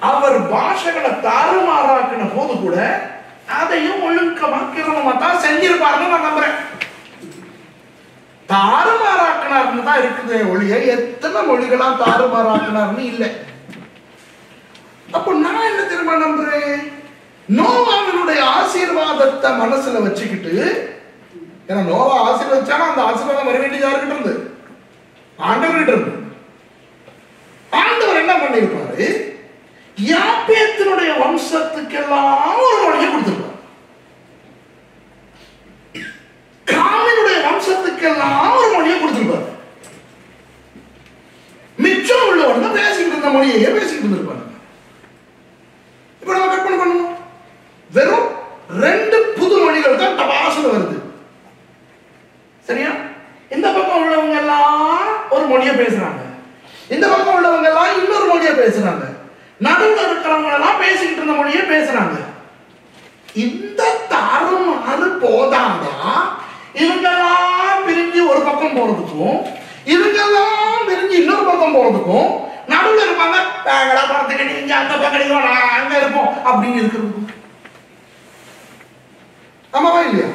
அவர் பாஷைகளை தாறுமாறாக்கின போது கூட அதையும் ஒழுக்கமா கிரமமா தான் செஞ்சிருப்பாருன்னு நான் நம்புறேன். தாறுமாறாக்கினார்னு தான் இருக்குது ஒழிய எத்தனை மொழிகளா தாறுமாறாக்கினார்னு இல்லை. அப்போ நான் என்ன தெரியுமா நம்புறேன், நோவாவினுடைய ஆசீர்வாதத்தை மனசுல வச்சுக்கிட்டு, ஏன்னா நோவா ஆசீர்வதிச்சானா அந்த ஆசீர்வாதம் வர வேண்டியது யாருக்கிட்ட இருந்து? ஆண்டவர்கிட்ட இருந்து. ஆண்டவர் என்ன பண்ணிருப்பாரு, யாப்பேத்தினுடைய வம்சத்துக்கெல்லாம் ஒரு மொழியை கொடுத்திருப்பார், காமினுடைய வம்சத்துக்கெல்லாம் ஒரு மொழியை கொடுத்திருப்பார். மிச்சம் உள்ளவன் தான் பேசிக்கிட்டு இருந்த மொழியையே பேசிக்கிட்டு இருந்திருப்பாங்க. இப்ப நம்ம கற்பனை பண்ணுவோம், வெறும் 2 புது மொழிகள் தான் டபாசுல வருது. சரியா? இந்த பக்கம் உள்ளவங்க எல்லாம் ஒரு மொழியை பேசுறாங்க, இந்த பக்கம் உள்ளவங்க எல்லாம் இன்னொரு மொழியை பேசுறாங்க, நடுவில் இருக்கிறவங்க எல்லாம் பேசிக்கிட்டு இருந்த மொழியை பேசுறாங்க. இந்த தாறுமாறு போதாதா இவங்கெல்லாம் பிரிஞ்சு ஒரு பக்கம் போறதுக்கும் இவங்கெல்லாம் பிரிஞ்சு இன்னொரு பக்கம் போறதுக்கும் நடுவில் இருப்பாங்க, நீங்க அந்த பக்கம் அங்க இருப்போம் அப்படின்னு இருக்கிறது. ஆமாவா இல்லையா?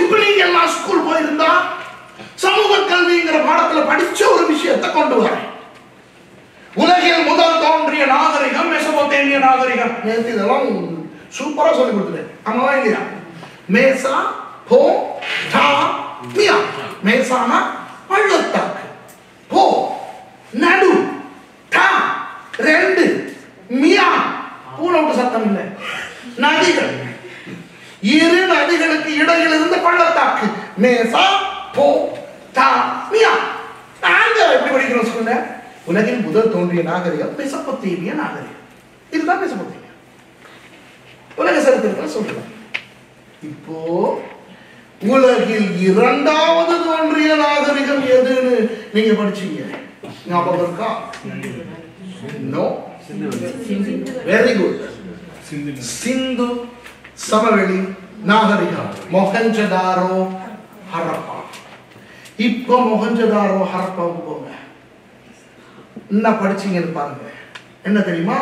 இப்ப நீங்க எல்லாம் ஸ்கூல் போயிருந்தா சமூக கல்விங்கிற பாடத்துல படிச்ச ஒரு விஷயத்தை கொண்டு வர, உலகில் முதல் தோன்றிய நாகரிகம் மெசபொத்தேமிய நாகரிகம். நேற்று இதெல்லாம் சூப்பரா சொல்லி கொடுத்துட்டேன். ஆமாவா இல்லையா? மேசா போ டா மியா. மேசானா பள்ளத்தாக்கு, போ நடு, டா 2, மியா பூனோட்டு சத்தம் இல்லை, நதிகள், 2 நதிகளுக்கு இடையில் இருந்த பள்ளத்தாக்கு. மேசா போ டா மியா. நாங்க எப்படி படிக்கிறோம் ஸ்கூல்ல? உலகின் முதல் தோன்றிய நாகரிகம் மெசபொத்தேமிய நாகரிகம். இதுதான் மெசபொத்தேமியா. உலக சரித்திரத்தில் சொல்றேன். இப்போ உலகில் 2வது தோன்றிய நாகரிகம் எதுன்னு நீங்க படிச்சீங்க, ஞாபகம் இருக்கா? நோ. Very good. சிந்து சமவெளி நாகரிகம், மொஹஞ்சதாரோ ஹரப்பா. இப்போ மொஹஞ்சதாரோ ஹரப்பாவுக்கு போங்க, என்ன படிச்சீங்கன்னு பாருங்க. என்ன தெரியுமா?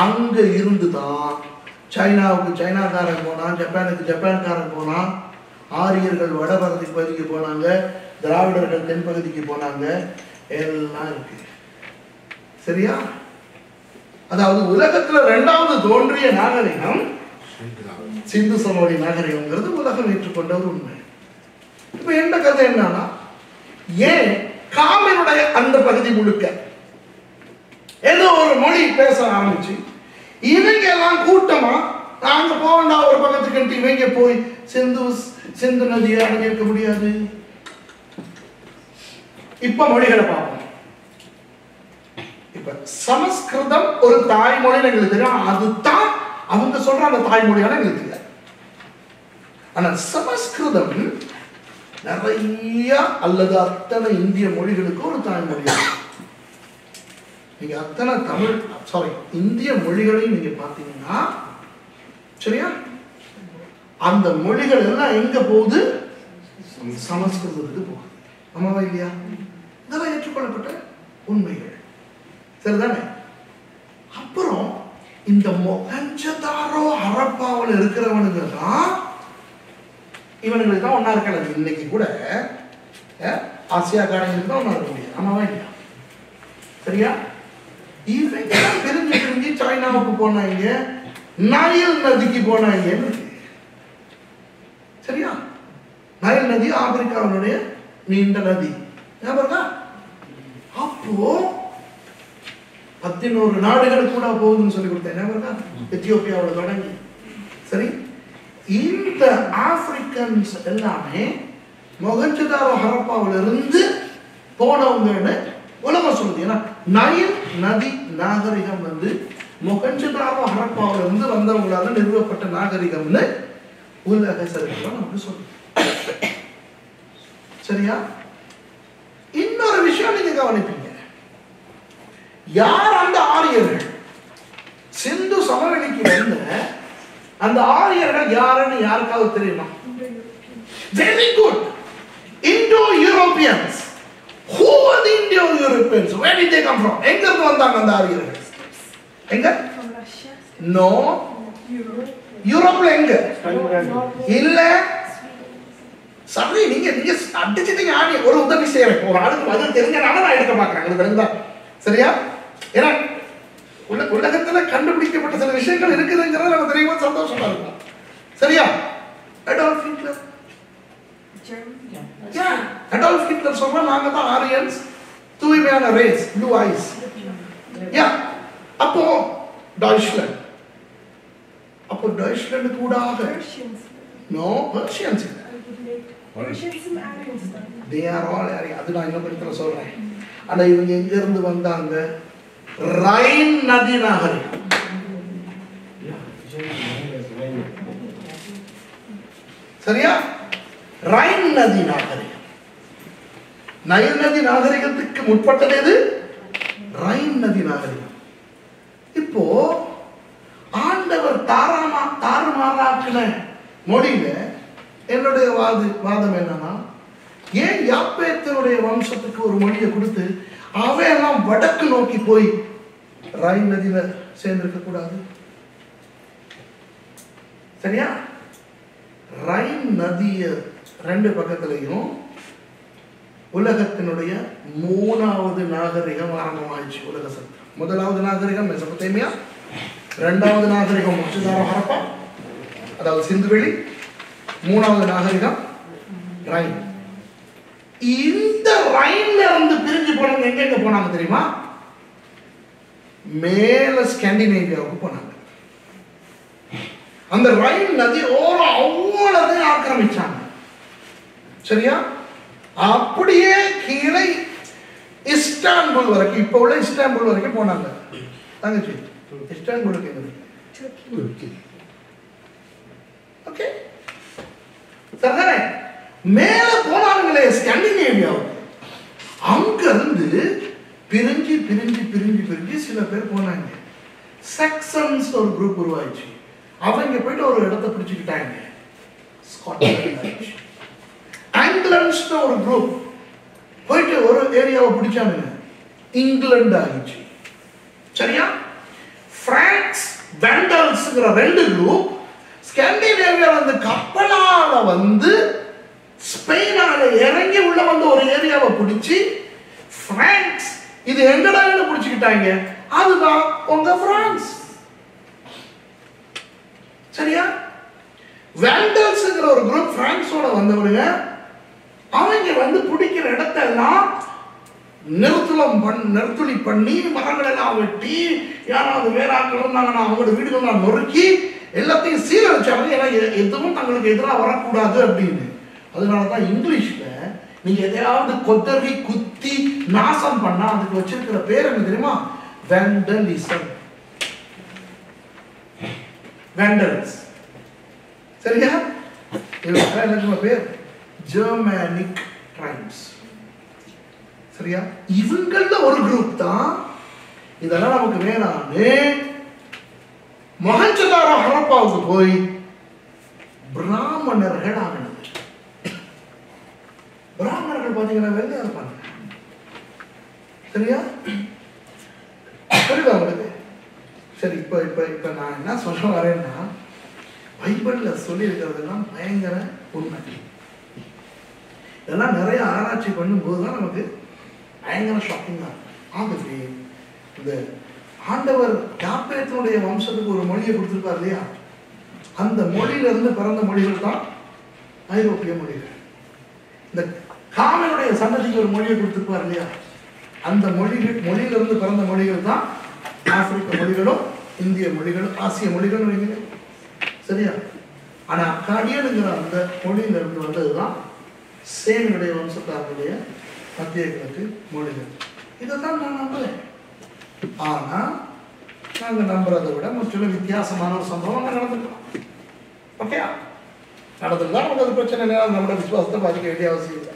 அங்க இருந்துதான் சைனாவுக்கு சைனாக்காரன் போனான், ஜப்பானுக்கு ஜப்பான்காரன் போனான், ஆரியர்கள் வடபகுதி பகுதிக்கு போனாங்க, திராவிடர்கள் தென்பகுதிக்கு போனாங்க, எல்லாம் இருக்கு. சரியா? அதாவது உலகத்துல 2வது தோன்றிய நாகரிகம் சிந்து சமவெளி நாகரிகம்ங்கிறது உலகம் ஏற்றுக்கொண்ட ஒரு உண்மை. இப்ப என்ன கதை என்னன்னா, ஏன் காமினுடைய அந்த பகுதி முழுக்க ஏதோ ஒரு மொழி பேச ஆரம்பிச்சு இவங்க எல்லாம் கூட்டமா நாங்க போகண்டா ஒரு பக்கத்துக்கு இவங்க போய் சிந்து நதியை அடைஞ்சிருக்க முடியாது. இப்ப மொழிகளை பார்ப்போம். இப்ப சமஸ்கிருதம் ஒரு தாய்மொழி எங்களுக்கு தெரியும், அதுதான் அவங்க சொல்ற அந்த தாய்மொழியான எங்களுக்கு தெரியாது. ஆனா சமஸ்கிருதம் நிறைய அல்லது அத்தனை இந்திய மொழிகளுக்கு ஒரு தாய்மொழி. நீங்க அத்தனை தமிழ் இந்திய மொழிகளையும் நீங்க பாத்தீங்கன்னா, சரியா, அந்த மொழிகள் எல்லாம் எங்க போகுது? சமஸ்கிருதத்துக்கு போகுது. ஆமாவா இல்லையா? இதெல்லாம் ஏற்றுக்கொள்ளப்பட்ட உண்மைகள். சரிதானே? அப்புறம் இந்த மொஹஞ்சதாரோ ஹரப்பாவில் இருக்கிறவனுங்க தான் இவனுங்களுக்கு தான் ஒன்னா இருக்காது. இன்னைக்கு கூட ஆசியா காரங்களுக்கு தான் ஒன்னா இருக்க முடியாது. ஆமாவா இல்லையா? சரியா? இவங்க பிரிஞ்சு பிரிஞ்சு சைனாவுக்கு போனாங்க, நைல் நதிக்கு போனாங்க. சரியா? நைல் நதி ஆப்பிரிக்காவுடைய நீண்ட நதி. அப்போ 11 நாடுகளுக்கு கூட போகுதுன்னு சொல்லி கொடுத்தேன். எத்தியோப்பியாவில் தொடங்கி. சரி, இந்த ஆப்பிரிக்கன்ஸ் எல்லாமே மொஹஞ்சதாரோ ஹரப்பாவில் இருந்து போனவங்கன்னு உலகம் சொல்லுது. ஏன்னா நைல் நதி நாகரிகம் வந்து மொஹஞ்சதாரோ ஹரப்பாவில் இருந்து வந்தவங்களால நிறுவப்பட்ட நாகரிகம்னு உலக சரித்திரம் நமக்கு சொல்லுது. சரியா? இன்னொரு விஷயம் நீங்க கவனிப்பீங்க, யார் அந்த ஆரியர்கள்? சிந்து சமவெளிக்கு வந்த அந்த ஆரியர்கள் யாருன்னு யாருக்காவது தெரியுமா? Very good. Indo Europeans. Who are the Indo-Europeans? Where did they come from? எங்க இருந்து வந்தாங்க அந்த ஆரியர்கள்? எங்க? No. யூரோப்ல எங்க? இல்ல. சரி, நீங்க அடிச்சிட்டீங்க. ஆணி ஒரு உதவி செய்யறேன். ஒரு ஆளுக்கு பதில் தெரிஞ்சனால நான் எடுக்க பாக்குறேன். உங்களுக்கு சரியா? ஏன்னா உலகத்துல கண்டுபிடிக்கப்பட்ட சில விஷயங்கள் இருக்குதுங்கிறது நம்ம தெரியுமா, சந்தோஷமா இருக்கும். சரியா? Adolf Hitler. அடால்ஃப் ஹிட்லர் சொல்றா நாங்க தான் ஆரியன்ஸ், தூய்மையான ரேஸ், ப்ளூ ஐஸ். அப்போ டாய்ச்லாந்து, அப்போ டாய்ச்லாந்து கூடாக no Persians. They are all Aryan. அது நான் இன்னும் இடத்துல சொல்றேன். ஆனா இவங்க எங்க இருந்து வந்தாங்க? ரைன் நதி நாகரிகம். சரியா? ரைன் நதி நாகரிகம். நைல் நதி நாகரிகத்துக்கு முற்பட்டது எது? ரைன் நதி நாகரிகம். இப்போ ஆண்டவர் தாறுமாறாக்கின மொழியில என்னுடைய வாதம் என்னன்னா, ஏன் யாப்பேத்தனுடைய வம்சத்துக்கு ஒரு மொழியை கொடுத்து அவையெல்லாம் வடக்கு நோக்கி போய் ரைன் நதியில சேர்ந்திருக்க கூடாது? சரியா? ரைன் நதிய ரெண்டு பக்கத்திலையும் உலகத்தினுடைய 3வது நாகரிகம் ஆரம்பமாயிடுச்சு. உலக சக்தி. முதலாவது நாகரிகம் மெசொப்பொத்தேமியா, 2வது நாகரிகம் மொஹஞ்சதாரோ ஹரப்பா, அதாவது சிந்துவெளி, 3வது நாகரிகம் ரைன். இந்த ரைன்ல இருந்து பிரிஞ்சு போனவங்க எங்க போனாங்க தெரியுமா? மேல ஸ்காண்டினேவியாவுக்கு போனாங்க. அந்த ரைன் நதி அவ்வளவு ஆக்கிரமிச்சாங்க. சரியா? அப்படியே கீழே இஸ்தான்புல் வரைக்கும், இப்ப உள்ள இஸ்தான்புல் வரைக்கும் போனாங்க. தங்கச்சி, இஸ்தான்புலுக்கு எங்க? ஓகே, சரிதானே? மேல போனாங்களே ஸ்காண்டினேவியாவுக்கு, அங்க இருந்து பிரிஞ்சு பிரிஞ்சு பிரிஞ்சு பிரிஞ்சு சில பேர் போனாங்க. செக்ஷன்ஸ் ஒரு குரூப் உருவாயிடுச்சு. அவங்க போயிட்டு ஒரு இடத்தை பிடிச்சுக்கிட்டாங்க, ஸ்காட்லாந்து. ஆங்கிலன்ஸ் ஒரு குரூப் போயிட்டு ஒரு ஏரியாவை பிடிச்சாங்க, இங்கிலாந்து ஆயிடுச்சு. சரியா? பிரான்ஸ் வெண்டல்ஸ்ங்கிற 2 குரூப் ஸ்காண்டினேவியா வந்து கப்பலால வந்து ஸ்பெயினால இறங்கி உள்ள வந்து ஒரு ஏரியாவை பிடிச்சி பிரான்ஸ் இது எங்கடா பிடிச்சுக்கிட்டாங்க. அதுதான் உங்க பிரான்ஸ். சரியா? வெண்டல்ஸ்ங்கிற ஒரு குரூப் பிரான்ஸோட வந்தவங்க, அவங்க வந்து பிடிக்கிற இடத்தெல்லாம் நிறுத்துளி பண்ணி மரங்கள் எல்லாம் வெட்டி, யாராவது வேற ஆட்கள் இருந்தாங்கன்னா அவங்களோட வீடுகள்லாம் நொறுக்கி எல்லாத்தையும் சீரழிச்சாங்க. ஏன்னா எதுவும் தங்களுக்கு எதிராக வரக்கூடாது அப்படின்னு. அதனாலதான் இங்கிலீஷ்ல நீங்க எதையாவது கொத்தரி குத்தி நாசம் பண்ணா அதுக்கு வச்சிருக்கிற பேர் என்ன தெரியுமா? வெண்டலிசம். வெண்டல்ஸ். சரியா? என்ன பேர்? Germanic tribes. சரியா? இவங்கள ஒரு குரூப் தான் இதெல்லாம் நமக்கு வேணான்னு மொஹஞ்சதாரோ ஹரப்பாவுக்கு போய் பிராமணர்கள் ஆனது. பிராமணர்கள் பாத்தீங்கன்னா வெள்ளையா இருப்பாங்க. சரியா? புரியுதா உங்களுக்கு? சரி, இப்ப இப்ப இப்ப நான் என்ன சொல்ல வரேன்னா, பைபிள்ல சொல்லி இருக்கிறதெல்லாம் பயங்கர உண்மை. இதெல்லாம் நிறைய ஆராய்ச்சி பண்ணும்போது தான் நமக்கு பயங்கர ஷாக்கிங் தான். ஆகவே இந்த ஆண்டவர் யாப்பேத்தினுடைய வம்சத்துக்கு ஒரு மொழியை கொடுத்திருப்பார் இல்லையா, அந்த மொழியிலிருந்து பிறந்த மொழிகள் தான் ஐரோப்பிய மொழிகள். இந்த காமனுடைய சந்ததிக்கு ஒரு மொழியை கொடுத்திருப்பார் இல்லையா, அந்த மொழியிலிருந்து பிறந்த மொழிகள் தான் ஆப்பிரிக்க மொழிகளும் இந்திய மொழிகளும் ஆசிய மொழிகளும் வைங்க. சரியா? ஆனா அக்காடியனுங்கிற அந்த மொழியிலிருந்து வந்ததுதான் சேனுடைய வம்சத்தாருடைய மத்திய கிழக்கு மொழிகள். இதைத்தான் நான் நம்புறேன். ஆனா நாங்க நம்புறதை விட முற்றிலும் வித்தியாசமான ஒரு சம்பவம் நடந்துக்கலாம். ஓகே, நடந்துதான் நமக்கு அது பிரச்சனை இல்லை, நம்மளோட விசுவாசத்தை பாதிக்க வேண்டிய அவசியம் இல்லை.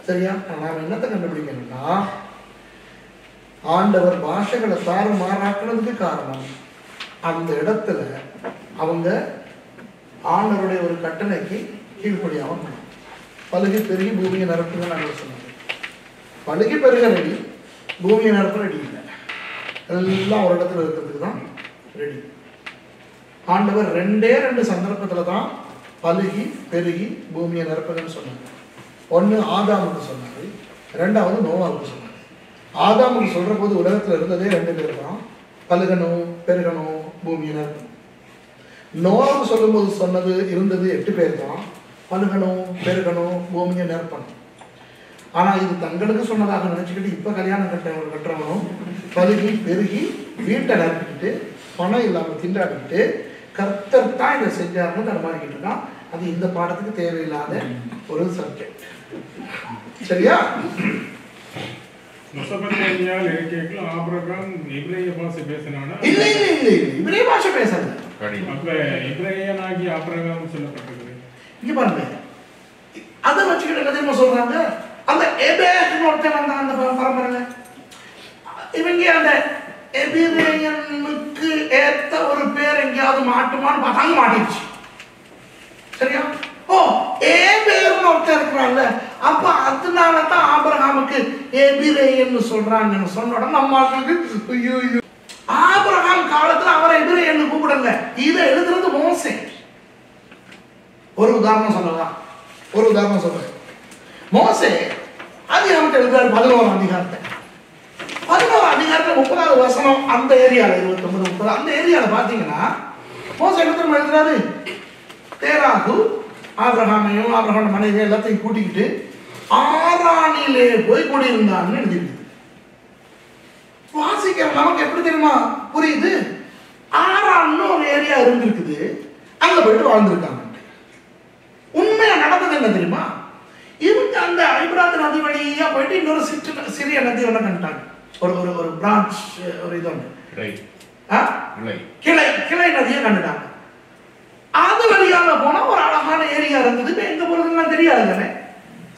சரியா? நாம் என்னத்தை கண்டுபிடிக்கணும்னா, ஆண்டவர் பாஷைகளை தாறுமாறாக்குறதுக்கு காரணம் அந்த இடத்துல அவங்க ஆண்டவருடைய ஒரு கட்டளைக்கு கீழ்ப்படியாம பழுகி பெருகி பூமியை நிரப்புங்க நாங்கள் சொன்னாங்க. பழுகி பெருக ரெடி, பூமியை நிரப்ப ரெடி இல்லை. எல்லாம் ஒரு இடத்துல இருக்கிறதுக்கு தான் ரெடி. ஆண்டவர் 2 சந்தர்ப்பத்தில் தான் பழுகி பெருகி பூமியை நிரப்புங்கன்னு சொன்னாங்க. ஒன்று ஆதாமுக்கு சொன்னாரு, 2வது நோவாவுக்கு சொன்னாரு. ஆதாமுக்கு சொல்ற போது உலகத்தில் இருந்ததே 2 பேர் தான், பழுகணும் பெருகணும் பூமியை நிரப்பணும். நோவாவுக்கு சொல்லும் போது சொன்னது இருந்தது 8 பேர் தான், பழுகணும் பெருகணும் பூமியை நிரப்பணும். ஆனா இது தங்களுக்கு சொன்னதாக நினைச்சுக்கிட்டு இப்ப கல்யாணம் கட்டுறவனும் பழுகி பெருகி வீட்டை நிரப்பிக்கிட்டு பணம் இல்லாம திண்டாடிக்கிட்டு கர்த்தர் தான் இதை செஞ்சாருன்னு தடுமாறிக்கிட்டு இருக்கான். அது இந்த பாடத்துக்கு தேவையில்லாத ஒரு சப்ஜெக்ட். சரியா? இப்ரேய பாஷை பேசல. இங்க பாருங்க, அதை வச்சுக்கிட்டு என்ன தெரியுமா சொல்றாங்க, அந்த எபேர்னு ஒருத்தன் வந்தான் அந்த பரம்பரையில. இவங்க அந்த எபிரேயனுக்கு ஏத்த ஒரு பேர் எங்கேயாவது மாட்டுமான்னு பார்த்தாங்க, மாட்டிடுச்சு. சரியா? ஓ, ஏபேர்னு ஒருத்தர் இருக்கிறான்ல, அப்ப அதனாலதான் ஆபிரகாமுக்கு எபிரேயன்னு சொல்றாங்கன்னு சொன்ன உடனே நம்ம ஐயோ, ஆபிரகாம் காலத்துல அவரை எபிரேயன்னு கூப்பிடல, இதை எழுதுறது மோசே. ஒரு உதாரணம் சொல்லலாம், ஒரு உதாரணம் சொல்றேன். மோசே அதிகாரத்தை எழுதுறாரு 11ஆம் அதிகாரத்தை. 11ஆம் அதிகாரத்துல 30வது வசனம் அந்த ஏரியால 29 30 அந்த ஏரியால பாத்தீங்கன்னா மோசே என்ன எழுதுறாரு, தேராகு ஆபிரகாமையும் ஆபிரகாம் மனைவி எல்லாத்தையும் கூட்டிக்கிட்டு ஆரானிலே போய் குடியிருந்தான்னு எழுதிருக்கு. வாசிக்கிற நமக்கு எப்படி தெரியுமா புரியுது, ஆரான்னு ஒரு ஏரியா இருந்திருக்குது, அங்க போயிட்டு வாழ்ந்திருக்காங்க. உண்மையா நடந்தது என்ன தெரியுமா, இவங்க அந்த ஐபிராத் நதி வழியா போயிட்டு இன்னொரு சிறிய நதி ஒண்ணு கண்டாங்க. ஒரு ஒரு ஒரு பிரான்ச், ஒரு இது ஒன்று கிளை நதியை கண்டுட்டாங்க. அது வழியாக போனா ஒரு அழகான ஏரியா இருந்தது. எங்க போறதுன்னு தெரியாது தானே.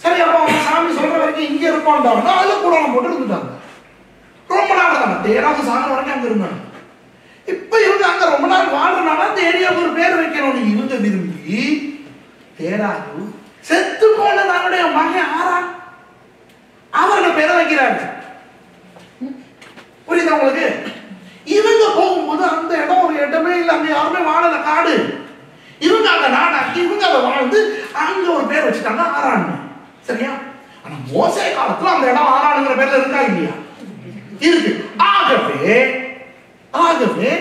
சரி, அப்போ அவங்க சாமி சொல்ற வரைக்கும் இங்க இருப்பான்டாங்க, அதுல கூட போட்டு இருந்துட்டாங்க. ரொம்ப நாள் தானே, தேராக சாகிற வரைக்கும் அங்க இருந்தாங்க. இப்ப இவங்க அங்க ரொம்ப நாள் வாழ்றனால அந்த ஏரியாவுக்கு ஒரு பேர் வைக்கணும். இவங்க விரும்பி தேராகு செத்து போன தன்னுடைய மகன் ஆரான் அவரோட பேரை வைக்கிறாங்க. புரியுதா உங்களுக்கு? இவங்க போகும்போது அந்த இடம் ஒரு இடமே இல்லை, அங்க யாருமே வாழல, காடு. இவங்க அந்த நாடாக்கி இவங்க அதை வாழ்ந்து அங்க ஒரு பேர் வச்சுட்டாங்க, ஆரான். சரியா? ஆனா மோசே காலத்துல அந்த இடம் ஆரானுங்கிற பேர்ல இருக்கா இல்லையா? இருக்கு. ஆகவே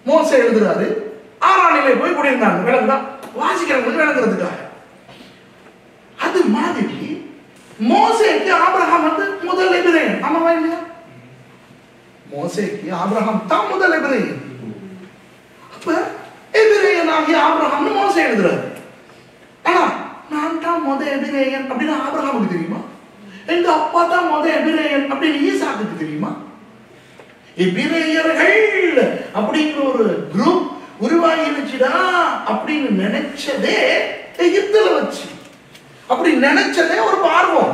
மோசே எழுதுறாரு, ஆரானிலே போய் குடியிருந்தாங்க. விளங்குதா? வாசிக்கிறவங்களுக்கு விளங்குறதுக்காக. அது மாதிரி மோசேக்கு ஆபிரகாம் வந்து முதல் எபிரேயன். ஆமாவா இல்லையா? மோசேக்கு ஆபிரகாம் தான் முதல் எபிரேயன். அப்ப எபிரேயன் ஆகிய ஆபிரகாம்னு மோசே எழுதுறாரு. ஆனா நான் தான் முதல் எபிரேயன் அப்படின்னு ஆபிரகாமுக்கு தெரியுமா? எங்க அப்பா தான் முதல் எபிரேயன் அப்படின்னு ஈசாக்குக்கு தெரியுமா? எபிரேயர்கள் அப்படிங்கிற ஒரு குரூப் உருவாகிடுச்சுடா அப்படின்னு நினைச்சதே எகிப்துல வச்சு. அப்படி நினைச்சதே ஒரு பார்வம்.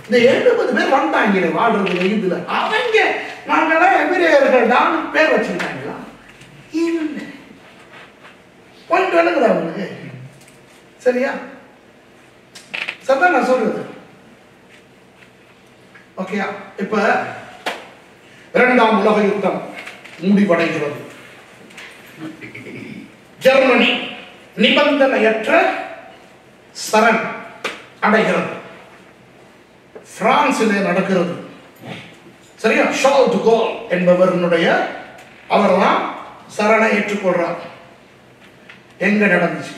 இந்த 70 பேர் வந்தாங்க வாழ்றது எகிப்துல. அவங்க நாங்களாம் எபிரேயர்கள் தான் பேர் வச்சிருக்காங்களா? இல்லை. பாயிண்ட் வேணுங்கிற அவங்களுக்கு. சரியா? சரிதான் நான் சொல்றது. ஓகேயா? இப்ப 2ஆம் உலக யுத்தம் முடிவடைகிறது. ஜெர்மனி நிபந்தனையற்ற சரண் அடைகிறது. பிரான்சிலே நடக்கிறது. சரியா? ஷால் டு கோல் என்பவருடைய அவர்தான் சரணை ஏற்றுக்கொள்றார். எங்க நடந்துச்சு?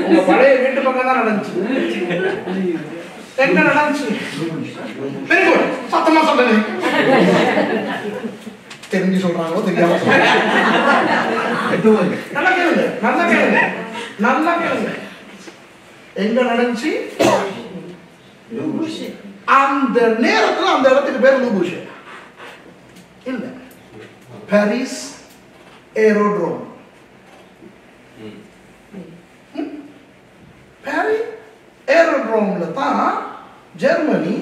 உங்க பழைய வீட்டு பக்கம் தான் நடந்துச்சு. எங்க நடந்துச்சு? Very good. சத்தமா சொல்லுங்க. தெரிஞ்சு சொல்றாங்களோ தெரியாம நல்லா கேளுங்க, நல்லா கேளுங்க, நல்லா கேளுங்க. எங்க நடந்துச்சு? அந்த நேரத்துல அந்த இடத்துக்கு பேர் லூபூஷே இல்ல, பாரிஸ் ஏரோட்ரோம். பாரிஸ் ஏரோட்ரோம்ல தான் ஜெர்மனி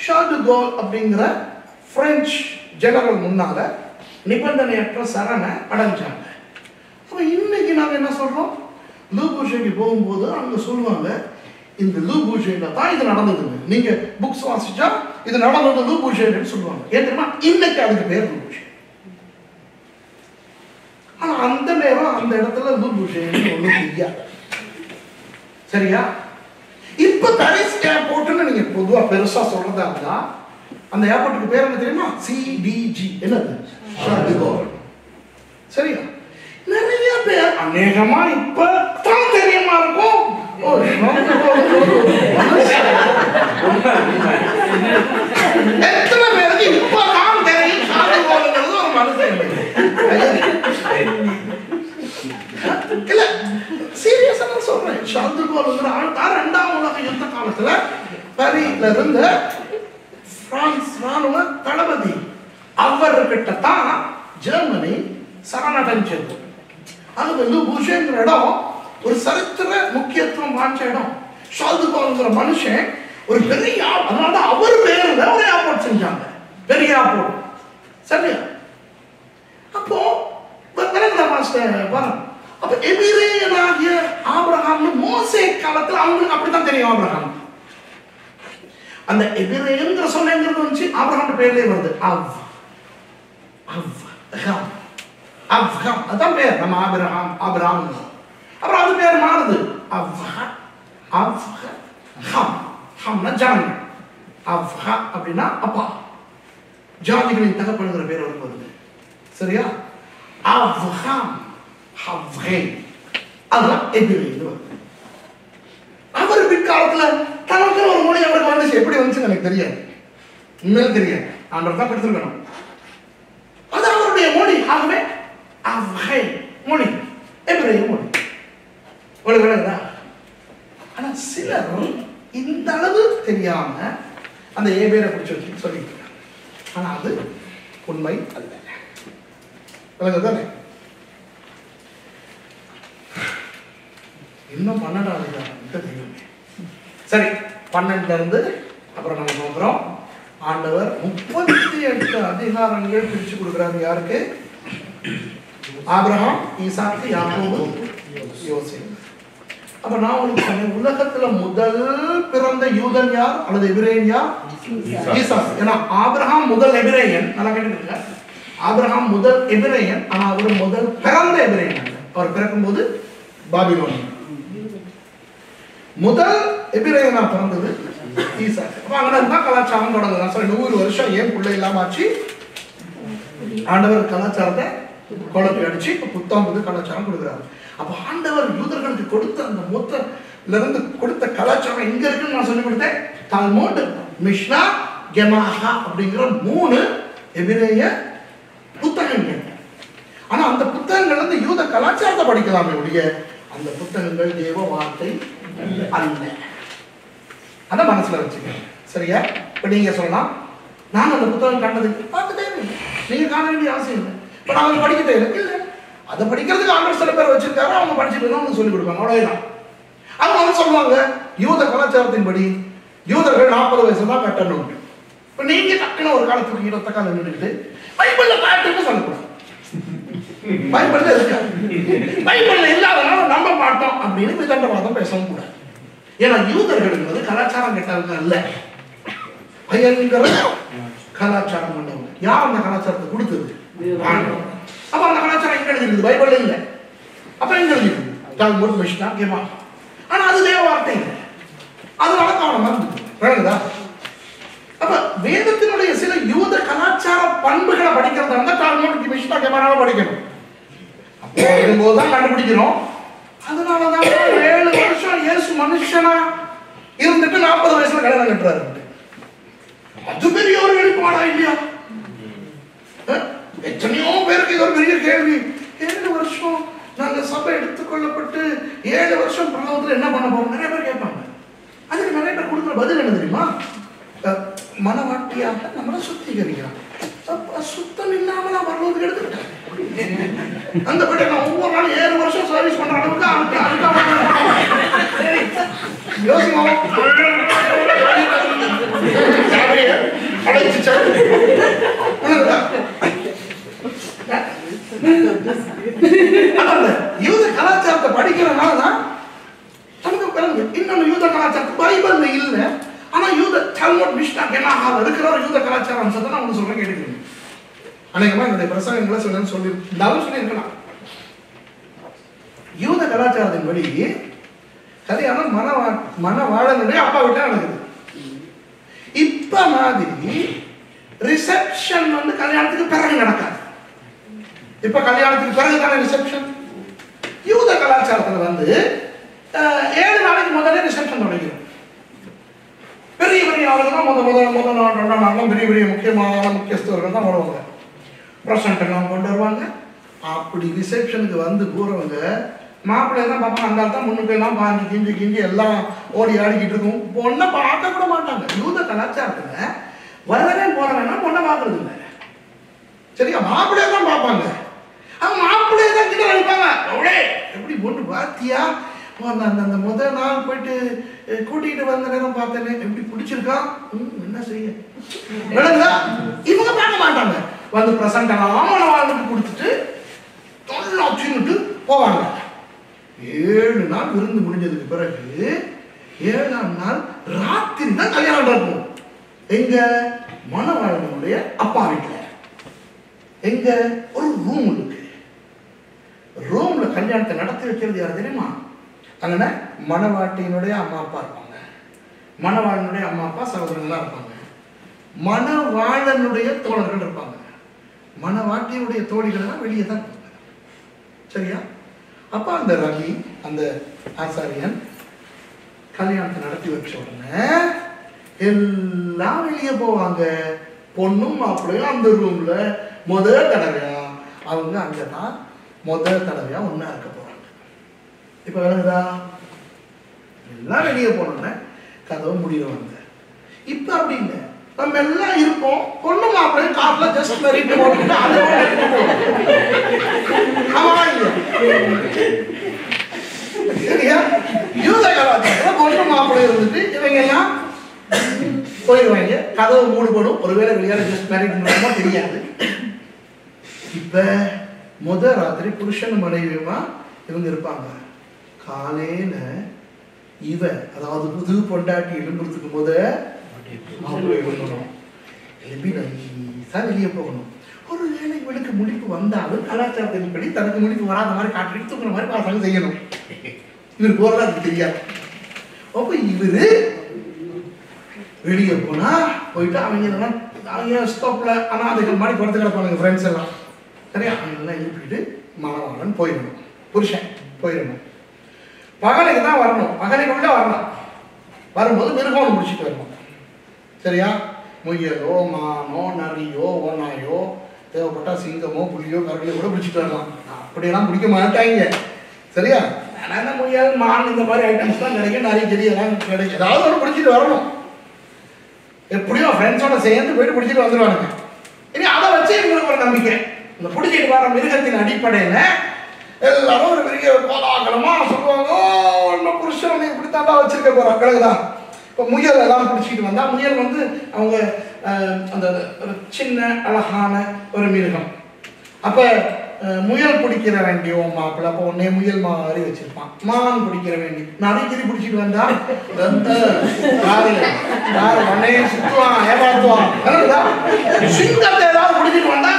ஷார்ல் டு கோல் அப்படிங்கிற பிரெஞ்சு ஜெனரல் முன்னால நிபந்தனையற்ற சரணை அடைஞ்சாங்க. அப்ப இன்னைக்கு நாங்க என்ன சொல்றோம்? லூபூஷேக்கு போகும்போது அங்க சொல்லுவாங்க, இந்த லூபூஷேல தான் இது நடந்ததுங்க. நீங்க புக்ஸ் வாசிச்சா இது நடந்தது லூபூஷேன்னு சொல்லுவாங்க. ஏன் தெரியுமா? இன்னைக்கு அதுக்கு பேர் லூபூஷே. ஆனா அந்த நேரம் அந்த இடத்துல லூபூஷேன்னு ஒண்ணும் தெரியாது. சரியா? இப்ப பாரிஸ் ஏர்போர்ட்னு நீங்க பொதுவா பெருசா சொல்றதா இருந்தா அந்த ஏர்போர்ட்டுக்கு பேர் என்ன தெரியுமா? சிடிஜி. என்னது? ஷார்ல் டு கோல். சரியா? நிறைய பேர் அநேகமா இப்ப தான் தெரியுமா இருக்கும். எத்தனை பேருக்கு இப்பதான் தெரியும் ஷார்ல் டு கோல்ங்கிறது ஒரு மனுஷன்? இல்ல, சீரியஸா நான் சொல்றேன். ஷார்ல் டு கோல்ங்கிற ஆள் தான் 2ஆம் உலக யுத்த காலத்துல பாரிஸ்ல இருந்த பிரான்ஸ் ராணுவ தளபதி. அவர்கிட்ட தான் ஜெர்மனி சரணடைஞ்சது. அது லூபூஷேங்கிற இடம் ஒரு சரித்திர முக்கியத்துவம் வாய்ந்த இடம். ஷார்ல் டு கோல்ங்கிற மனுஷன் ஒரு பெரிய, அதனால அவர் பேர்ல ஒரு ஏர்போர்ட் செஞ்சாங்க, பெரிய ஏர்போர்ட். சரியா? அப்போ அப்ப எபிரேயனாகிய ஆபிரகாம் மோசே காலத்துல அவங்களுக்கு அப்படித்தான் தெரியும். ஆபிரகாம் அந்த எபிரேயங்கிற சொல்லுங்கிறது வந்து ஆபிரகாம் பேர்லயே வருது. அவ்ஹாம் அதான் பேர். நம்ம ஆபிரகாம் அப்புறம் அது பேர் மாறுது. அவ்ஹாம்னா ஜாதி. அவ்ஹா அப்படின்னா அப்பா, ஜாதிகளின் தகப்பனுங்கிற பேர் வருது. சரியா? அவ்ஹாம் அதெல்லாம் எபிரேயன் வருது. அவர் பிற்காலத்துல தனக்கு ஒரு மொழி அவருக்கு வந்துச்சு. எப்படி வந்துச்சுன்னு எனக்கு தெரியாது, உண்மையில தெரியாது. ஆண்டவர் தான் கொடுத்துருக்கணும். அது அவருடைய மொழி. ஆகவே அவ்ஹை மொழி, எபிரேய மொழி. விளங்குதா? ஆனா சிலர் இந்த அளவு தெரியாம அந்த ஏபேரை பிடிச்சி வச்சு சொல்லிட்டு இருக்காங்க. ஆனா அது உண்மை அல்ல. விளங்குதானே? இன்னும் 12வது தெரியும். சரி, 12ல இருந்து அப்புறம் நம்ம பார்க்கிறோம். ஆண்டவர் 38 அதிகாரங்கள் பிரிச்சு கொடுக்குறாரு. யாருக்கு? ஆபிரகாம், ஈசாக்கு, யாக்கோபு, யோசேப்பு. அப்ப நான் உங்களுக்கு சொன்னேன், உலகத்துல முதல் பிறந்த யூதன் யார் அல்லது எபிரேயன் யார்? ஈசாக்கு. ஏன்னா ஆபிரகாம் முதல் எபிரேயன். நல்லா கேட்டுக்கோங்க, ஆபிரகாம் முதல் எபிரேயன். ஆனா அவர் முதல் பிறந்த எபிரேயன். அவர் பிறக்கும் போது பாபிலோன். முதல் எபிரேயனா பிறந்தது ஈசாக்கு. அப்ப அங்கதான் கலாச்சாரம் தொடங்குது. சரி, 100 வருஷம் ஏன் பிள்ளை இல்லாம ஆச்சு? ஆண்டவர் கலாச்சாரத்தை குழப்பி அடிச்சு இப்ப புத்தாம் புது கலாச்சாரம் கொடுக்குறாரு. அப்ப ஆண்டவர் யூதர்களுக்கு கொடுத்த அந்த மொத்தல இருந்து கொடுத்த கலாச்சாரம் எங்க இருக்குன்னு நான் சொல்லி கொடுத்தேன். தால்மூத், மிஷ்னா, கெமாஹா அப்படிங்கிற 3 எபிரேய புத்தகங்கள். ஆனா அந்த புத்தகங்கள் வந்து யூத கலாச்சாரத்தை படிக்கலாமே ஒழிய அந்த புத்தகங்கள் தேவ வார்த்தை அல்ல. அத மனசுல வச்சுக்க. சரியா? இப்ப நீங்க சொல்லலாம், நான் அந்த புத்தகம் கண்டது பார்க்க தேவையில்லை, நீங்க காண வேண்டிய அவசியம் இல்லை. இப்ப நான் படிக்க தேவையில்லை. இல்லை, அதை படிக்கிறதுக்கு ஆண்டவர் சில பேர் வச்சிருக்காரு, அவங்க படிச்சுட்டு அவங்க சொல்லிக் கொடுப்பாங்க. அவ்வளவுதான். அவங்க வந்து சொல்லுவாங்க, யூத கலாச்சாரத்தின்படி யூதர்கள் 40 வயசு தான் கட்டணும். இப்ப நீங்க டக்குன்னு ஒரு காலத்துக்கு இடத்த காலம் நின்றுட்டு பைபிள்ல காட்டுன்னு சொல்லக்கூடாது. பைபிள்ல இருக்கா? பைபிள்ல இல்லாதனால நம்ப மாட்டோம் அப்படின்னு விதண்டவாதம் பேசவும் கூடாது. ஏன்னா யூதர்கள் என்பது கலாச்சாரம் கெட்டவங்க அல்ல, பயங்கர கலாச்சாரம் கொண்டவங்க. யார் அந்த கலாச்சாரத்தை கொடுத்தது? அப்ப அந்த கலாச்சாரம் கலாச்சாரத்துக்கு எழுதிருக்கு, பைபிள் இல்லை. அப்ப எங்க எழுதிருக்கு? தால்முத், மிஷ்னா, கெமா. ஆனா அது தேவ வார்த்தை இல்லை, அதனால கவனமா இருந்தது. அப்ப வேதத்தினுடைய சில யூத கலாச்சார பண்புகளை படிக்கிறதா இருந்தா தால்முத், மிஷ்னா, கெமாவை படிக்கணும். அப்போ இருக்கும்போதுதான் கண்டுபிடிக்கிறோம். அதனாலதான் 7 வருஷம் இயேசு மனுஷனா இருந்துட்டு 40 வயசுல கல்யாணம் கட்டுறாரு. அது பெரிய ஒரு வெளிப்பாடா இல்லையா? எத்தனையோ பேருக்கு இது ஒரு பெரிய கேள்வி. 7 வருஷம் நாங்க சபை எடுத்துக்கொள்ளப்பட்டு 7 வருஷம் பரலோகத்துல என்ன பண்ண போறோம் நிறைய பேர் கேட்பாங்க. அதுக்கு நிறைய பேர் கொடுக்குற பதில் என்ன தெரியுமா? மனவாட்டியாக நம்மளை சுத்திகரிக்கிறான். சுத்தம் இல்லாம நான் பரலோகத்துக்கு எடுத்துக்கிட்டேன். அந்த படி நான் ஒவ்வொரு நாளும் 7 வருஷம் சர்வீஸ் பண்ற அளவுக்கு யோசிக்கணும். யூத கலாச்சாரத்தை படிக்கிறதுனாலதான் நமக்கு பிறகு இன்னொன்னு யூத கலாச்சாரத்து பைபிள்ல இல்ல. ஆனா யூத தால்முத், மிஷ்னா, கெமா இருக்கிற ஒரு யூத கலாச்சார அம்சத்தை நான் உங்களுக்கு சொல்றேன், கேட்டுக்கிறேன். அநேகமா என்னுடைய பிரசங்கங்களை சொல்லியிருக்கலாம். யூத கலாச்சாரத்தின்படி கல்யாணம் மணவாளனுடைய அப்பா வீட்டுல நடக்குது. இப்ப மாதிரி ரிசப்ஷன் வந்து கல்யாணத்துக்கு பிறகு நடக்காது. இப்ப கல்யாணத்துக்கு பிறகு தானே ரிசப்ஷன். யூத கலாச்சாரத்துல வந்து 7 நாளைக்கு முதல்ல ரிசப்ஷன் தொடங்கிடும். பெரிய பெரிய ஆளுதான் முதல் நாள் 2ஆம் நாள்லாம் பெரிய பெரிய முக்கியமான முக்கியஸ்தவர்கள் தான் வருவாங்க. ப்ரெசன்ட் எல்லாம் கொண்டு வருவாங்க. அப்படி ரிசப்ஷனுக்கு வந்து போறவங்க மாப்பிள்ளை தான் பார்ப்பாங்க. அந்த தான் முன்னுக்கு எல்லாம் பாஞ்சு கிஞ்சி எல்லாம் ஓடி ஆடிக்கிட்டு இருக்கும். பொண்ணை பார்க்க கூட மாட்டாங்க. யூத கலாச்சாரத்துல வரவேன் போறவேன்னா பொண்ணை பார்க்கறது இல்லை. சரியா? மாப்பிள்ளைய தான் பார்ப்பாங்க. அவங்க மாப்பிள்ளைய தான் கிட்ட அடிப்பாங்க. எப்படி பொண்ணு பார்த்தியா? அந்த முதல் நாள் போயிட்டு கூட்டிகிட்டு வந்த நேரம் பார்த்தேன்னு எப்படி பிடிச்சிருக்கா? என்ன செய்ய இவங்க பார்க்க மாட்டாங்க. வந்து பிரசன்ட் எல்லாம் வாழ்ந்துட்டு கொடுத்துட்டு தொழிலாச்சுன்னுட்டு போவாங்க. 7 நாள் விருந்து முடிஞ்சதுக்கு பிறகு 7ஆம் நாள் ராத்திரி தான் கல்யாணம் நடக்கும். எங்க? மணவாளனுடைய அப்பா வீட்டுல. எங்க? ஒரு ரூம் இருக்கு. ரூம்ல கல்யாணத்தை நடத்தி வைக்கிறது யார் தெரியுமா? அங்கே மணவாட்டியினுடைய அம்மா அப்பா இருப்பாங்க, மணவாளனுடைய அம்மா அப்பா சகோதரங்களா இருப்பாங்க, மணவாளனுடைய தோழர்கள் இருப்பாங்க, மணவாட்டியினுடைய தோழிகள் எல்லாம் வெளியே தான் இருப்பாங்க. சரியா? அப்ப அந்த ரவி, அந்த ஆசாரியன் கல்யாணத்தை நடத்தி வச்ச உடனே எல்லாம் வெளியே போவாங்க. பொண்ணும் மாப்பிள்ளையும் அந்த ரூம்ல முதல் தடவையா அவங்க அங்கதான் முதல் தடவையா ஒன்னா இருக்க போறாங்க. இப்ப விளங்குதா? எல்லாம் வெளியே போனோம்னா கதவு முடியவாங்க. இப்ப அப்படி இல்லை. நம்ம எல்லாம் இருப்போம். பொண்ணு மாப்பிள்ளையும் கார்ல ஜஸ்ட் மெரிட்டு போட்டு சரியா? யூத கலாச்சாரத்துல பொண்ணு மாப்பிள்ளை இருந்துட்டு இவங்க எல்லாம் போயிடுவாங்க. கதவு மூடுபடும். ஒருவேளை வெளியால ஜஸ்ட் மெரிட்டு தெரியாது. இப்ப முதல் ராத்திரி புருஷன் மனைவியுமா இவங்க இருப்பாங்க. காலையில இவ அதாவது புது பொண்டாட்டி எழும்புறதுக்கு எழுப்பி நைசா வெளியே போகணும். ஒரு வேளை இவனுக்கு முடிப்பு வந்தாலும் கலாச்சாரத்தின்படி தனக்கு முடிப்பு வராத மாதிரி காட்டிட்டு தூக்குற மாதிரி பாசங்க செய்யணும். இவர் போறது அதுக்கு தெரியாது. அப்ப இவரு வெளியே போனா போயிட்டு அவங்க ஸ்டாப்ல அனாதைகள் மாதிரி படுத்து கிடப்பாங்க ஃப்ரெண்ட்ஸ் எல்லாம். சரியா? அவங்க எல்லாம் எழுப்பிட்டு மணவாளன் போயிடணும். புருஷன் போயிடணும். பகலைக்கு தான் வரணும். பகலைக்குள்ள வரணும். வரும்போது மிருகம் முடிச்சுட்டு வரணும். சரியா? முயலோ மானோ நரியோ ஓனாயோ தேவைப்பட்டா சிங்கமோ புலியோ கரடியோ கூட பிடிச்சிட்டு வரலாம். அப்படியெல்லாம் பிடிக்க மாட்டாங்க. சரியா? ஆனா முயல் மான் இந்த மாதிரி ஐட்டம்ஸ் தான் கிடைக்கும். நிறைய செடியெல்லாம் கிடைக்கும். ஏதாவது ஒன்று பிடிச்சிட்டு வரணும். எப்படியோ ஃப்ரெண்ட்ஸோட சேர்ந்து போயிட்டு பிடிச்சிட்டு வந்துடுவானுங்க. இனி அதை வச்சு எங்களுக்கு ஒரு நம்பிக்கை. இந்த பிடிச்சிட்டு வர மிருகத்தின் அடிப்படையில் எல்லாரும் ஒரு பெரிய கோலாகலமா சொல்லுவாங்க. புருஷன் இப்படித்தாண்டா வச்சிருக்க போறான். கிழக்குதான். இப்போ முயல் எல்லாம் பிடிச்சிட்டு வந்தா முயல் வந்து அவங்க அந்த ஒரு சின்ன அழகான ஒரு மிருகம். அப்ப முயல் பிடிக்கிற வேண்டிய மாப்பிள்ள அப்போ உடனே முயல் மாதிரி வச்சிருப்பான். மான் பிடிக்கிற வேண்டி நரிக்கிரி பிடிச்சிட்டு வந்தா உடனே சுத்துவான், ஏமாத்துவான். சிங்கத்தை ஏதாவது பிடிச்சிட்டு வந்தா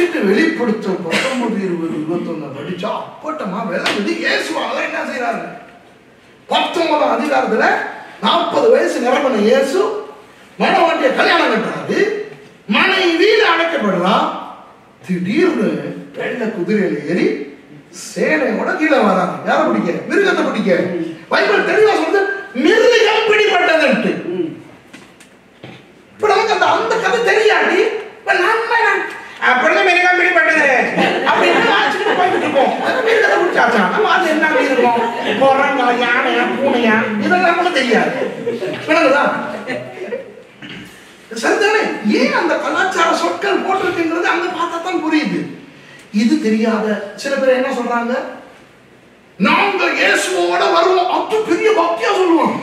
படிச்சுட்டு வெளிப்படுத்தும் 19, 20, 21 படிச்சா அப்பட்டமா விளங்குது. இயேசுவாக என்ன செய்யறாரு? 19ஆம் அதிகாரத்துல 40 வயசு நிரம்பின இயேசு மணவாட்டிய கல்யாணம் கட்டுறாரு, மனைவியில அழைக்கப்படுறா. திடீர்னு வெள்ளை குதிரையில ஏறி சேனையோட கீழே வராங்க. யார பிடிக்க? மிருகத்தை பிடிக்க. பைபிள் தெளிவா சொல்றது மிருகம் பிடிபட்டதுன்ட்டு. இப்ப நமக்கு அந்த கதை தெரியாடி அப்படிதான் மிருகம் பிடிபட்டது அப்படின்னு போயிட்டு இருக்கோம். மிருகத்தை பிடிச்சாச்சா நம்ம அது என்ன இருக்கும்? குரங்கா, யானையா, பூனையா, இதெல்லாம் கூட தெரியாது. சரிதானே? ஏன் அந்த கலாச்சார சொற்கள் போட்டிருக்குன்றது அங்க பார்த்தா தான் புரியுது. இது தெரியாத சில பேர் என்ன சொல்றாங்க? நாங்கள் இயேசுவோட வருவோம். அது பெரிய பக்தியா சொல்லுவோம்.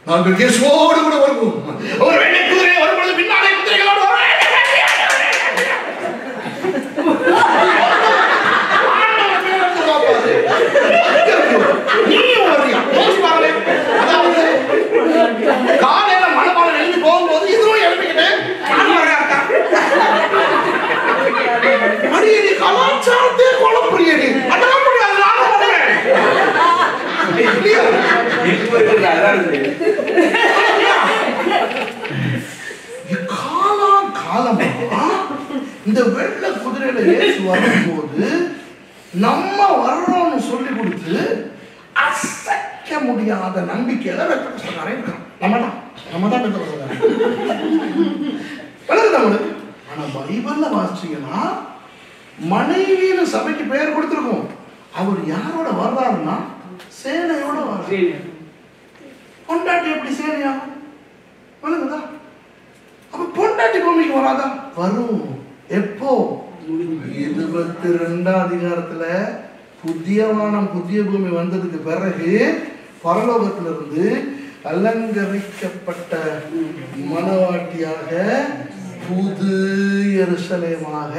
நாங்கள் இயேசுவோடு கூட வருவோம். ஒரு வெள்ளை குதிரை வரும்பொழுது பின்னாலே குதிரைகளோடு காலையில மனமான எழுந்து போகும்போது இதுவும் எழுப்பிக்கிட்டு அடியடி கலாச்சாரத்தை குழப்பறியடி அதெல்லாம் முடியாது. நானும் வருவேன். காலமா இந்த வெள்ளை குதிரையில இயேசு வரும்போது நம்ம வர்றோம்னு சொல்லி கொடுத்து அசைக்க முடியாத நம்பிக்கையில வெட்ட புஸ்தகாரே இருக்கிறோம். நம்ம தான் வெட்ட புஸ்தகாரன். ஆனா பைபிள்ல வாசிச்சீங்கன்னா மனைவின்னு சபைக்கு பெயர் கொடுத்திருக்கோம். அவர் யாரோட வர்றாருன்னா சேனையோட வர்றாரு. பொண்டாட்டி எப்படி சேனையாகும்? வணங்குதா? அப்ப பொண்டாட்டி பூமிக்கு வராதா? வரும். எப்போ? 22ஆம் அதிகாரத்துல புதிய வானம் புதிய பூமி வந்ததுக்கு பிறகு பரலோகத்திலிருந்து அலங்கரிக்கப்பட்ட மணவாட்டியாக புது எருசலேமாக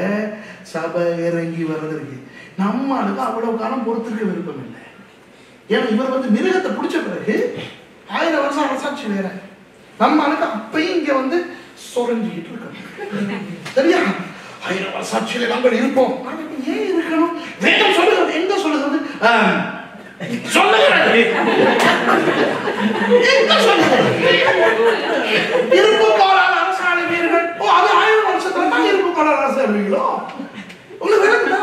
சபை இறங்கி வர்றதுக்கு நம்மளுக்கு அவ்வளவு காலம் பொறுத்திருக்க விருப்பம் இல்லை. ஏன்னா இவர் மிருகத்தை பிடிச்ச பிறகு 1000 வருஷம் அரசாட்சி வேற. நம்மளுக்கு அப்பயும் இங்க சொரஞ்சிக்கிட்டு இருக்கோம். சரியா? 1000 வருஷாட்சியில நாங்கள் இருப்போம். ஏன் இருக்கணும்? வேதம் சொல்லுகிறது. எங்க சொல்லுகிறது? இருப்பு கோளாறு அரசாளுவீர்கள். அது 1000 வருஷத்துல தான் இருப்பு கோளாறு அரசாளுவீங்களோ? உங்களுக்கு விளங்குதா?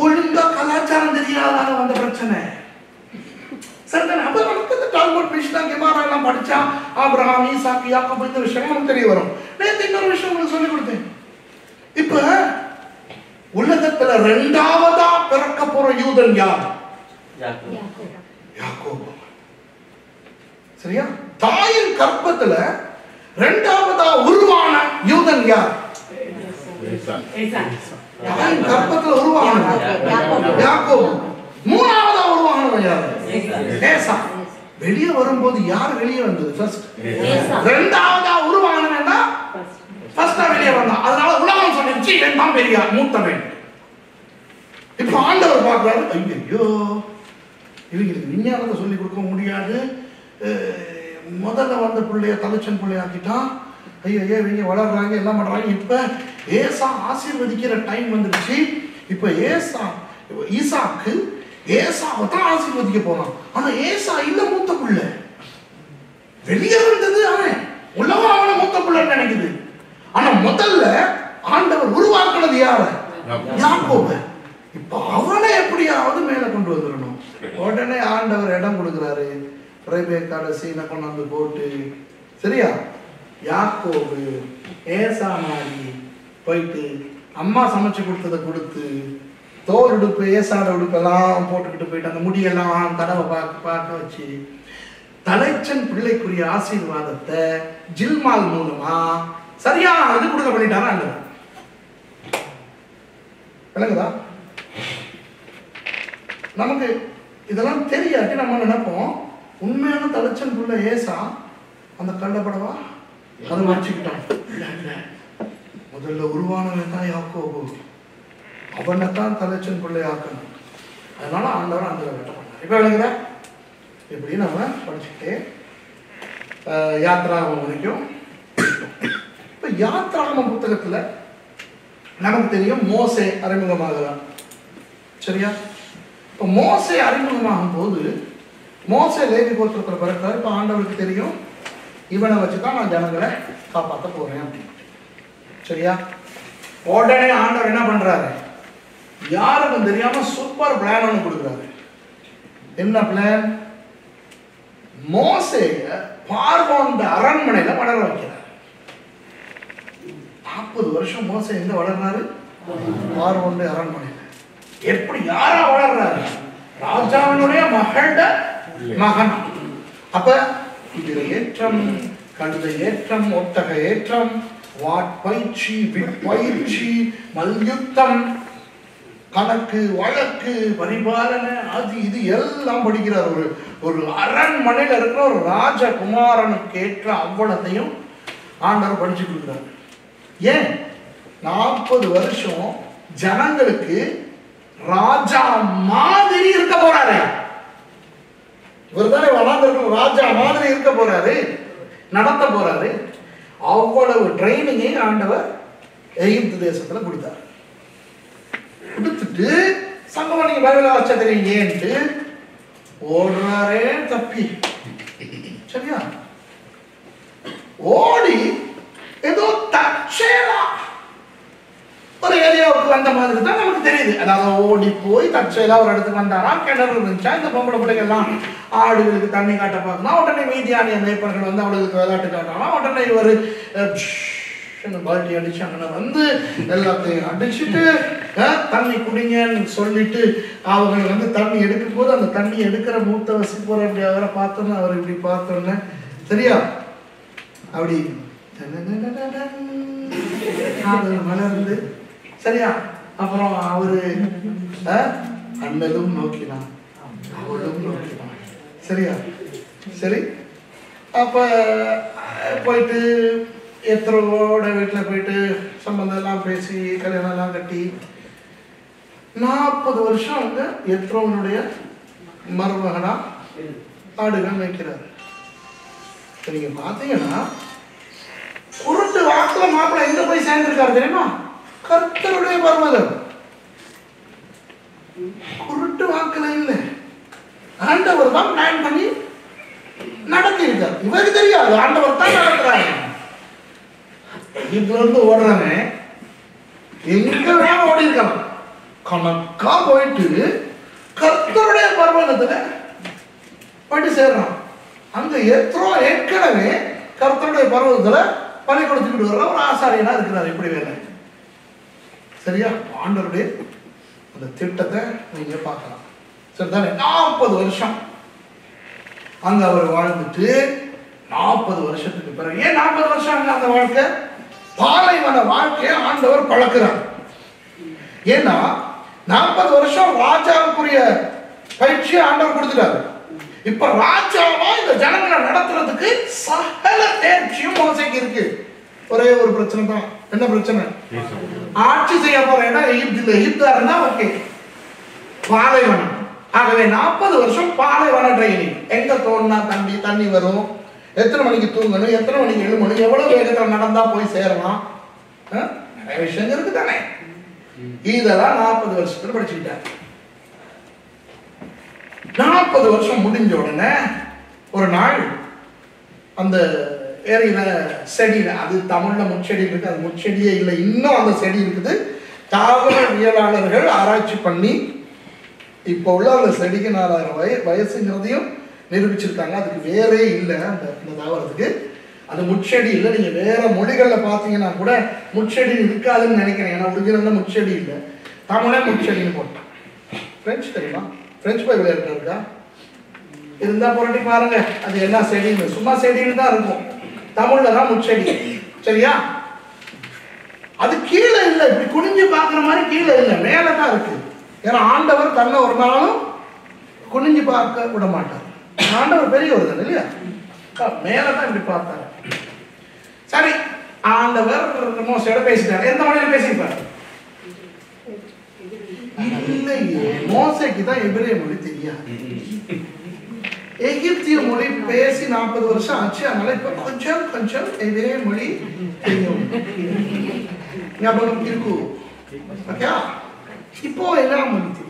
ஒழுங்கா கலாச்சாரம் தெரியாதால வந்த பிரச்சனை. சரிதானே? அப்ப நமக்கு இந்த டால்மோட் மிஷ்னா கெமாரா எல்லாம் படிச்சா ஆபிரகாம், ஈசாக்கு, யாக்கோபு இந்த விஷயம் நமக்கு தெரிய வரும். நேத்து இன்னொரு விஷயம் உங்களுக்கு சொல்லி கொடுத்தேன். இப்ப உலகத்துல 2ஆவதா பிறக்க போற யூதன் யார்? யாக்கோபு. சரியா? தாயின் கர்ப்பத்துல 2ஆவதா உருவான யூதன் யார்? தாயின் கர்ப்பத்துல உருவான யாக்கோபு. 3ஆவதா உருவானவன் யார்? ஏசா. வெளியே வரும்போது யார் வெளியே வந்தது? ஃபர்ஸ்ட். 2ஆவதா உருவானவன்னா ஃபர்ஸ்டா வெளியே வந்தான். அதனால உலகம் சொல்லிச்சு இவன் தான் பெரிய மூத்தவன். இப்ப ஆண்டவர் பார்க்கிறாரு, ஐயோ இவங்களுக்கு விஞ்ஞானத்தை சொல்லி கொடுக்க முடியாது. முதல்ல வந்த பிள்ளைய தலைச்சன் பிள்ளையாக்கிட்டான். ஐயோ இவங்க வளர்றாங்க எல்லாம் பண்றாங்க. இப்ப ஏசா ஆசீர்வதிக்கிற டைம் வந்துருச்சு. இப்ப ஈசாக்கு ஏசாவை தான் ஆசீர்வதிக்க போறான். ஆனா ஏசா இல்ல மூத்த பிள்ளை. வெளியே வந்தது அவன். உலகம் அவனை மூத்த பிள்ளைன்னு நினைக்குது. ஆனா முதல்ல ஆண்டவர் உருவாக்குனது யாரு? யாக்கோபு. இப்ப அவனை எப்படியாவது மேல கொண்டு வந்துடணும். உடனே ஆண்டவர் இடம் கொடுக்கிறாரு. ரெபேக்கால சீனை கொண்டாந்து போட்டு, சரியா? யாக்கோபு ஏசா மாதிரி போயிட்டு அம்மா சமைச்சு கொடுத்ததை கொடுத்து தோல் உடுப்பு ஏசாட உடுப்பெல்லாம் போட்டுக்கிட்டு போயிட்டு அந்த முடியெல்லாம் தடவை பார்க்க வச்சு தலைச்சன் பிள்ளைக்குரிய ஆசீர்வாதத்தை ஜில்மால் மூலமா சரியா அது கொடுக்க பண்ணிட்டாரா? விளங்குதா? நமக்கு இதெல்லாம் தெரியாட்டி நம்ம நினைப்போம் உண்மையான தலைச்சன் பிள்ளை ஏசா அந்த கள்ளப்படவா அதை மறைச்சுக்கிட்டான். முதல்ல உருவானவன் தான் யாக்கோபு. அவனை தான் தலைச்சன் பிள்ளை ஆக்கணும். அதனால ஆண்டவர் அந்த வேலை பண்ணார். இப்ப விளங்குதா? இப்படி நம்ம படிச்சுக்கிட்டே யாத்ராகமம் வரைக்கும். இப்ப யாத்ராகமம் புத்தகத்துல நமக்கு தெரியும் மோசே அறிமுகமாகிறான். சரியா? இப்போ மோசே அறிமுகமாகும் போது மோசே லேவி கோத்திரத்தில் பிறக்கிறார். இப்போ ஆண்டவருக்கு தெரியும் இவனை வச்சு தான் நான் ஜனங்களை காப்பாற்ற போறேன் அப்படின்னு. சரியா? உடனே ஆண்டவர் என்ன பண்றாரு? யாருக்கும் தெரியாம சூப்பர் பிளான் ஒன்று கொடுக்குறாரு. என்ன பிளான்? மோசேய பார்வோன் அரண்மனையில வளர வைக்கிறார். 40 வருஷம் மோசே எங்க வளர்றாரு? பார்வோன் அரண்மனையில. எப்படி யாரா வளர்றாரு? ராஜாவினுடைய மகள மகன். அப்ப இதுல ஏற்றம், கழுதை ஏற்றம், ஒட்டக ஏற்றம், வாட்பயிற்சி, விற்பயிற்சி, மல்யுத்தம், கணக்கு, வழக்கு, பரிபாலனை, அது இது எல்லாம் படிக்கிறார். ஒரு அரண்மனையில் இருக்கிற ஒரு ராஜகுமாரனுக்கு ஏற்ற அவ்வளத்தையும் ஆண்டவர் படிச்சு கொடுக்கிறார். ஏன்? 40 வருஷம் ஜனங்களுக்கு ராஜா மாதிரி இருக்க போறாரு. இவர் தானே வளர்ந்து ராஜா மாதிரி இருக்க போறாரு, நடத்த போறாரு. அவ்வளவு ட்ரைனிங்கை ஆண்டவர் எகிப்து தேசத்துல கொடுத்தார். கொடுத்துட்டு சங்கமம் நீங்க பைபிள வச்ச தெரியும் ஏன்ட்டு ஓடுறாரே தப்பி. சரியா? ஓடி ஏதோ தற்செயலா ஒரு ஏரியாவுக்கு வந்த மாதிரி தான் நமக்கு தெரியுது. அதாவது ஓடி போய் தற்செயலா ஒரு இடத்துக்கு வந்தாரா, கிணறு இருந்துச்சா, இந்த பொம்பளை பிள்ளைகள்லாம் ஆடுகளுக்கு தண்ணி காட்ட பார்க்கணும். உடனே மீதியான மேய்ப்பர்கள் வந்து அவளுக்கு விளையாட்டு காட்டலாம். உடனே இவர் பால்ட்டி அடிச்சு அங்கே வந்து எல்லாத்தையும் அடிச்சுட்டு தண்ணி குடிங்கன்னு சொல்லிட்டு அவங்க வந்து தண்ணி எடுக்கும் போது அந்த தண்ணி எடுக்கிற மூத்த வசிப்போற அப்படி அவரை பார்த்தோன்னு அவர் இப்படி பார்த்தோன்னு சரியா அப்படி மலர்ந்து சரியா. அப்புறம் அவரு அண்ணலும் நோக்கினான், அவளும் நோக்கினான். சரியா? சரி. அப்ப போயிட்டு எத்தரோட வீட்டில் போயிட்டு சம்பந்தம் எல்லாம் பேசி கல்யாணம் எல்லாம் கட்டி 40 வருஷம் அவங்க எத்ரோனுடைய மருமகனா ஆடுகள் வைக்கிறார். நீங்க பாத்தீங்கன்னா குருட்டு வாக்குல மாப்பிள்ள எங்க போய் சேர்ந்திருக்காரு தெரியுமா? கர்த்தருடைய பர்வதம். குருட்டு வாக்குல இல்ல, ஆண்டவர் தான் பிளான் பண்ணி நடத்தி இருக்கார். இவருக்கு தெரியாது, ஆண்டவர் தான் நடத்துறாங்க. இதுல இருந்து ஓடுறாங்க, எங்க வேணாலும் ஓடி இருக்கலாம். கணக்கா போயிட்டு கர்த்தருடைய பர்வதத்துல போயிட்டு சேர்றான். அங்க எத்ரோ ஏற்கனவே கர்த்தருடைய பர்வதத்துல பணி கொடுத்துக்கிட்டு வர்ற ஒரு ஆசாரியனா இருக்கிறார். இப்படி வேலை. சரியா? ஆண்டவருடைய அந்த திட்டத்தை நீங்க பார்க்கலாம். சரிதானே? 40 வருஷம் அங்க அவர் வாழ்ந்துட்டு 40 வருஷத்துக்கு பிறகு, ஏன் 40 வருஷம் அங்க அந்த வாழ்க்கை? பாலைவன வாழ்க்கையை ஆண்டவர் பழக்கிறார். ஏன்னா 40 வருஷம் ராஜாவுக்குரிய பயிற்சியை ஆண்டவர் கொடுத்துட்டாரு. இப்ப ராஜாவா இந்த ஜனங்களை நடத்துறதுக்கு சகல தேர்ச்சியும் மோசைக்கு இருக்கு. ஒரே ஒரு பிரச்சனை தான். என்ன பிரச்சனை? ஆட்சி செய்ய போற இடம் எகிப்தா இருந்தா ஓகே, பாலைவனம். ஆகவே 40 வருஷம் பாலைவன ட்ரைனிங். எங்க தோணுனா தண்ணி வரும், எத்தனை மணிக்கு தூங்கணும், எத்தனை மணிக்கு எழுமணும், எவ்வளவு வேகத்தில் நடந்தா போய் சேரலாம், நிறைய விஷயங்கள் இருக்கு தானே. இதெல்லாம் 40 வருஷத்துல படிச்சுக்கிட்டார். 40 வருஷம் முடிஞ்ச உடனே ஒரு நாள் அந்த ஏரியில செடியில, அது தமிழ்ல முச்செடி இருக்கு, அது முச்செடியே இல்லை, இன்னும் அந்த செடி இருக்குது. தாவரவியலாளர்கள் ஆராய்ச்சி பண்ணி இப்போ உள்ள அந்த செடிக்கு 4000 வயசுங்கிறதையும் நிரூபிச்சிருக்காங்க. அதுக்கு வேறே இல்லை அந்த தாவரத்துக்கு. அது முச்செடி இல்லை. நீங்க வேற மொழிகள்ல பாத்தீங்கன்னா கூட முச்செடி இருக்காதுன்னு நினைக்கிறேன். ஏன்னா ஒரிஜினல்ல முச்செடி இல்லை, தமிழே முச்செடின்னு போட்டான். பிரெஞ்சு தெரியுமா? பிரெஞ்சு பைபிள் இருக்கா? இருந்தா புரட்டி பாருங்க, அது என்ன செடின்னு. சும்மா செடின்னு தான் இருக்கும், தமிழ்ல தான் முச்செடி. சரியா? அது கீழே இல்லை, இப்படி குனிஞ்சு பாக்குற மாதிரி கீழே இல்லை, மேலதான் இருக்கு. ஏன்னா ஆண்டவர் தன்னை ஒரு நாளும் குனிஞ்சு பார்க்க விட மாட்டார். ஆண்டவர் பெரியவர் தானே இல்லையா? மேலதான் இப்படி பார்த்தாரு. சரி, ஆண்டவர் மோசையோட பேசிட்டாரு. எந்த மொழியில பேசியிருப்பாரு? இல்லையே, மோசைக்கு தான் எபிரேய மொழி தெரியாது. எகிப்திய மொழி பேசி 40 வருஷம் ஆச்சு. அதனால இப்ப கொஞ்சம் எபிரேய மொழி தெரியும். ஞாபகம் இருக்கும். ஓகே, இப்போ எல்லாம் மன்னிச்சு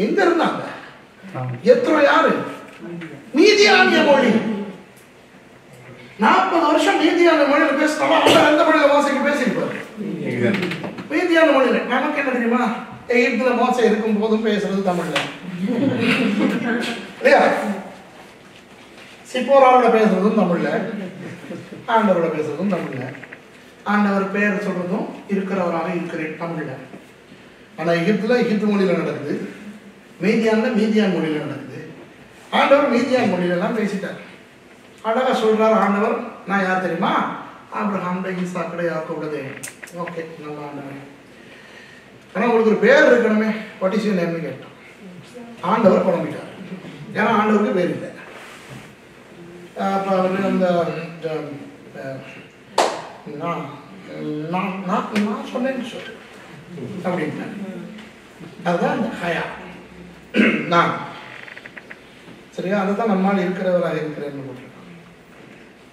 எங்க இருந்தாங்க? எத்தனை யாரு? மீதியானிய மொழி. 40 வருஷம் மீதியான மொழியில பேசினாலும் அவர் எந்த மொழியில மோசைக்கு பேசியிருப்பாரு? மீதியான மொழியில. நமக்கு என்ன தெரியுமா? எகிப்துல மோசை இருக்கும் போதும் பேசுறது தமிழ்ல இல்லையா? சிப்போராவோட பேசுறதும் தமிழ்ல, ஆண்டவரோட பேசுறதும் தமிழ்ல, ஆண்டவர் பேர் சொல்றதும் இருக்கிறவராக இருக்கிறேன் தமிழ்ல. ஆனா எகிப்துல எகிப்து மொழியில நடக்குது, மீதியான் மொழியில நடக்குது. ஆண்டவர் மீதியான் மொழியில எல்லாம் பேசிட்டார். அழகா சொல்றாரு ஆண்டவர், நான் யார் தெரியுமா? ஆபிரகாம், ஈசாக்கு, யாக்கோபுடைய. ஓகே, நல்லா ஆண்டவர். ஆனா உங்களுக்கு ஒரு பேர் இருக்கணுமே, வாட் இஸ் யுவர் நேம்னு கேட்டான். ஆண்டவர் குழம்பிட்டார். ஏன்னா ஆண்டவருக்கு பேர் இல்லை. அப்ப அவரு அந்த நான் சொன்னேன்னு சொல்லு அப்படின்னா அதுதான் இந்த ஹயா நான். சரியா? அதுதான் நம்மால் இருக்கிறவராக இருக்கிறேன்னு போட்டிருக்கான்.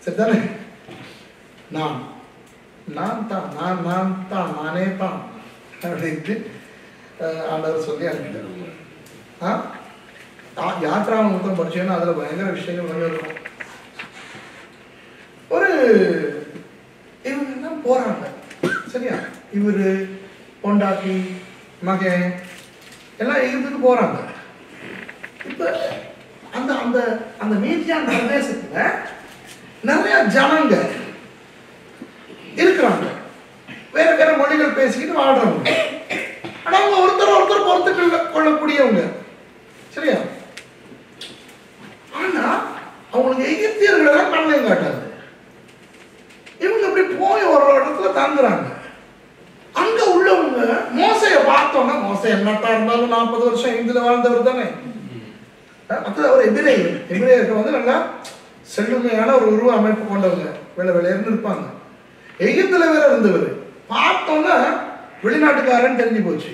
சரிதானே? நான் தான் நானே தான் அப்படின்ட்டு ஆண்டவர் சொல்லி அனுப்பிட்டார். யாத்ராவை மொத்தம் படிச்சேன்னா அதுல பயங்கர விஷயங்கள் நிறைய இருக்கும். ஒரு இவங்க எல்லாம் போறாங்க. சரியா? இவரு பொண்டாட்டி மகன் எல்லாம் எகிப்துக்கு போறாங்க. இப்ப அந்த அந்த அந்த மீதியான் பிரதேசத்துல நிறைய ஜனங்க இருக்கிறாங்க, வேற வேற மொழிகள் பேசிக்கிட்டு வாழ்றவங்க. ஆனா அவங்க ஒருத்தர் பொறுத்து கொள்ளக்கூடியவங்க. சரியா? ஆனா அவங்களுக்கு எகிப்தியர்கள் கண்ணையும் காட்டாது. இவங்க அப்படி போய் ஒரு இடத்துல தங்குறாங்க. அங்க உள்ளவங்க மோசைய பார்த்தோம்னா, மோசை என்னட்டா இருந்தாலும் 40 வருஷம் எகிப்துல வாழ்ந்தவர் தானே. அவர் எபிரேயருக்கு வந்து நல்லா செழுமையான ஒரு உருவ அமைப்பு கொண்டவங்க, வெளியேன்னு இருப்பாங்க. எகிப்துல வேற இருந்தவர் பார்த்தோன்னா வெளிநாட்டுக்காரன்னு தெரிஞ்சு போச்சு.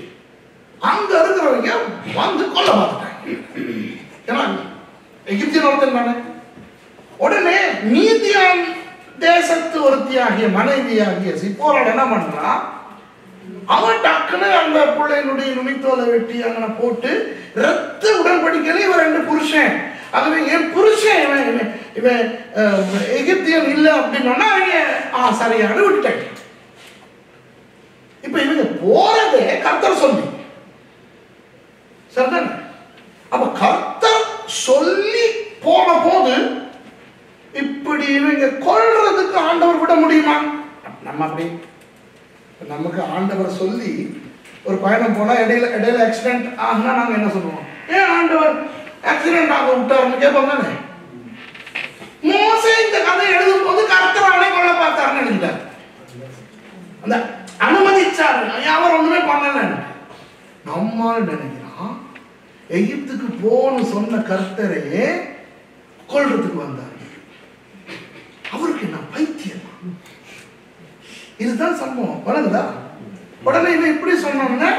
அங்க இருக்கிறவங்க வந்து கொல்ல பார்த்துட்டாங்க. ஏன்னா எகிப்தியன் ஒருத்தன் தானே. உடனே மீதியான் தேசத்து ஒருத்தியாகிய மனைவியாகிய சிப்போரா என்ன பண்றா, அவன் டக்குன்னு அந்த பிள்ளையினுடைய நுனித்தோலை வெட்டி அங்கே போட்டு ரத்த உடன்படிக்கையில இவன் 2 புருஷன். ஆகவே என் புருஷன் இவன் எகிப்தியன் இல்லை அப்படின்னா அவங்க சரியான விட்டுட்டாங்க. இப்ப இவங்க போறதே கர்த்தர் சொல்லி. சரிதானே? அப்ப கர்த்தர் சொல்லி போன போது இப்படி இவங்க கொல்றதுக்கு ஆண்டவர் விட முடியுமா? நம்ம அப்படி நமக்கு ஆண்டவர் சொல்லி ஒரு பயணம் போனா இடையில ஆக்சிடென்ட் ஆகுனா நாங்க என்ன சொல்லுவோம்? ஏன் ஆண்டவர் ஆக்சிடென்ட் ஆக விட்டாருன்னு கேட்போம் தானே. மோசே இந்த கதை எழுதும் போது கர்த்தரானே கொல்ல பார்த்தாருன்னு எழுதிட்டார். அந்த அனுமதிச்சாரு, அவர் ஒண்ணுமே பண்ணல. நம்மால் நினைக்கிறான் எகிப்துக்கு போன்னு சொன்ன கர்த்தரையே கொல்றதுக்கு வந்தார். அவருக்கு என்ன பைத்தியம்? இதுதான் சம்பவம். வளருதா? உடனே இவன் இப்படி சொன்னோம்னா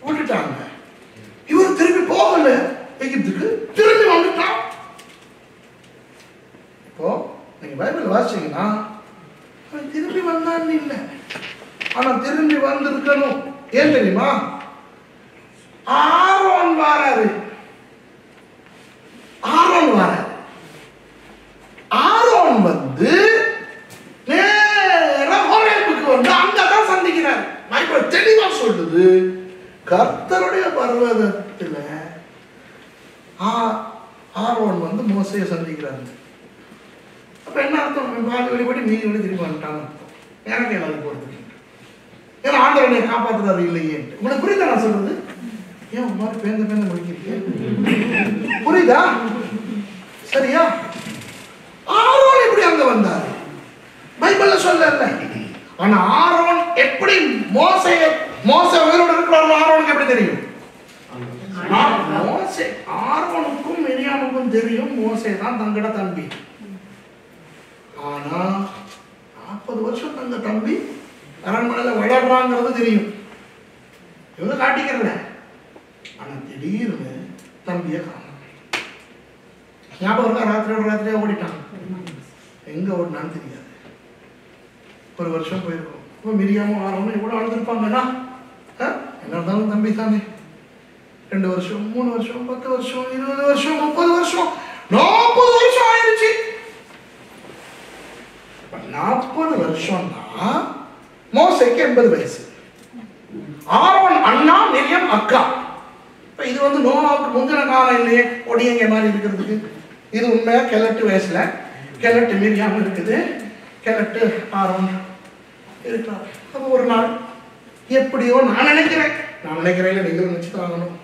விட்டுட்டாங்க. இவர் திரும்பி போகல எகிப்துக்கு, திரும்பி வந்துட்டான். இப்போ நீங்க பைபிள் வாசிச்சீங்கன்னா திரும்பி வந்தான்னு இல்லை, ஆனா திரும்பி வந்திருக்கணும். ஏன் தெரியுமா? ஆரோன் வாராரு. ஆரோன் வந்து வந்து அங்கதான் சந்திக்கிறார். பைபிள் தெளிவா சொல்லுது, கர்த்தருடைய பர்வதத்துல ஆரோன் வந்து மோசையை சந்திக்கிறாங்க. அப்ப என்ன அர்த்தம்? பாதி வழிபடி மீதி வழி திரும்பி வந்துட்டாங்க. எனக்கு எல்லாரும் போறது, ஏன்னா ஆண்டவனை காப்பாற்றுறாரு இல்லையே. உங்களுக்கு புரியுதா நான் சொல்றது? ஏன் ஒரு மாதிரி பேந்த முடிக்கிறீங்க? புரியுதா? சரியா? ஆரோன் எப்படி அங்க வந்தார்? பைபிள்ல சொல்லல. ஆனா ஆரோன் எப்படி மோசே உயிரோடு இருக்கிறாரோ ஆரோனுக்கு எப்படி தெரியும்? ஆரோனுக்கும் மிரியாமுக்கும் தெரியும் மோசே தான் தங்கட தம்பி. ஆனா 40 வருஷம் தங்க தம்பி அரண்மனையில வளர்றாங்கிறது தெரியும். இவங்க காட்டிக்கிறல. ஆனா திடீர்னு தம்பியை காணும். ஞாபகம் இருக்கா? ராத்திரியோட ராத்திரியா ஓடிட்டான். எங்க ஓடினான்னு தெரியாது. 1 வருஷம் போயிருக்கும். இப்போ மிரியாமும் ஆரோனும் எவ்வளோ அழுதுருப்பாங்கன்னா, என்ன இருந்தாலும் தம்பி தானே. 2 வருஷம், 3 வருஷம், 10 வருஷம், 20 வருஷம், 30 வருஷம், 40 வருஷம் ஆயிடுச்சு. 40 வருஷம்னா மோசேக்கு 80 வயசு. ஆரோன் அண்ணா, மிரியம் அக்கா. இப்போ இது வந்து நோவாவுக்கு முந்தின காலம் இல்லையே, ஒடியங்க மாதிரி இருக்கிறதுக்கு. இது உண்மையா கிழட்டு வயசுல கிழட்டு மிரியாம இருக்குது, கிழட்டு ஆரோன் இருக்கிறார். அப்போ ஒரு நாள் எப்படியோ நான் நினைக்கிறேன் நீங்களும் நினைச்சு தாங்கணும்,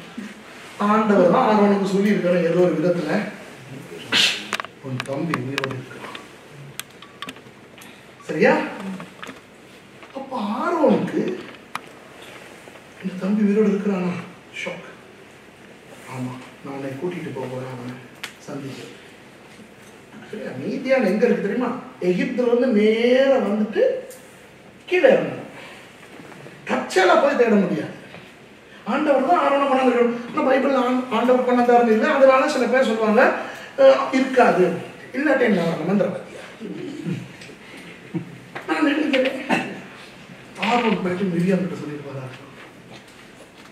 ஆண்டவர் தான் ஆரோனுக்கு சொல்லி இருக்கிறேன் ஏதோ ஒரு விதத்துல, உன் தம்பி உயிரோடு இருக்கிறான். சரியா? அப்ப ஆரோனுக்கு இந்த தம்பி உயிரோடு இருக்கிறானா? ஷாக். ஆமா, நான் உன்னை கூட்டிட்டு போறேன் அவனை சந்திக்க. மீதியான் எங்க இருக்கு தெரியுமா? எகிப்துல இருந்து நேரா வந்துட்டு கீழே இறங்கணும். கச்சல போய் தேட முடியாது. ஆண்டவர் தான் ஆரோனை கொண்டாந்துருக்கணும். ஆனால் பைபிள் ஆண்டவர் கொண்டாந்து இல்லை. அதனால சில பேர் சொல்லுவாங்க இருக்காது, இல்லாட்டே என்ன மந்திரவாதியா. நான் நினைக்கிறேன் ஆரோன் போயிட்டு மிரியாம் கிட்ட சொல்லிட்டு வராரு,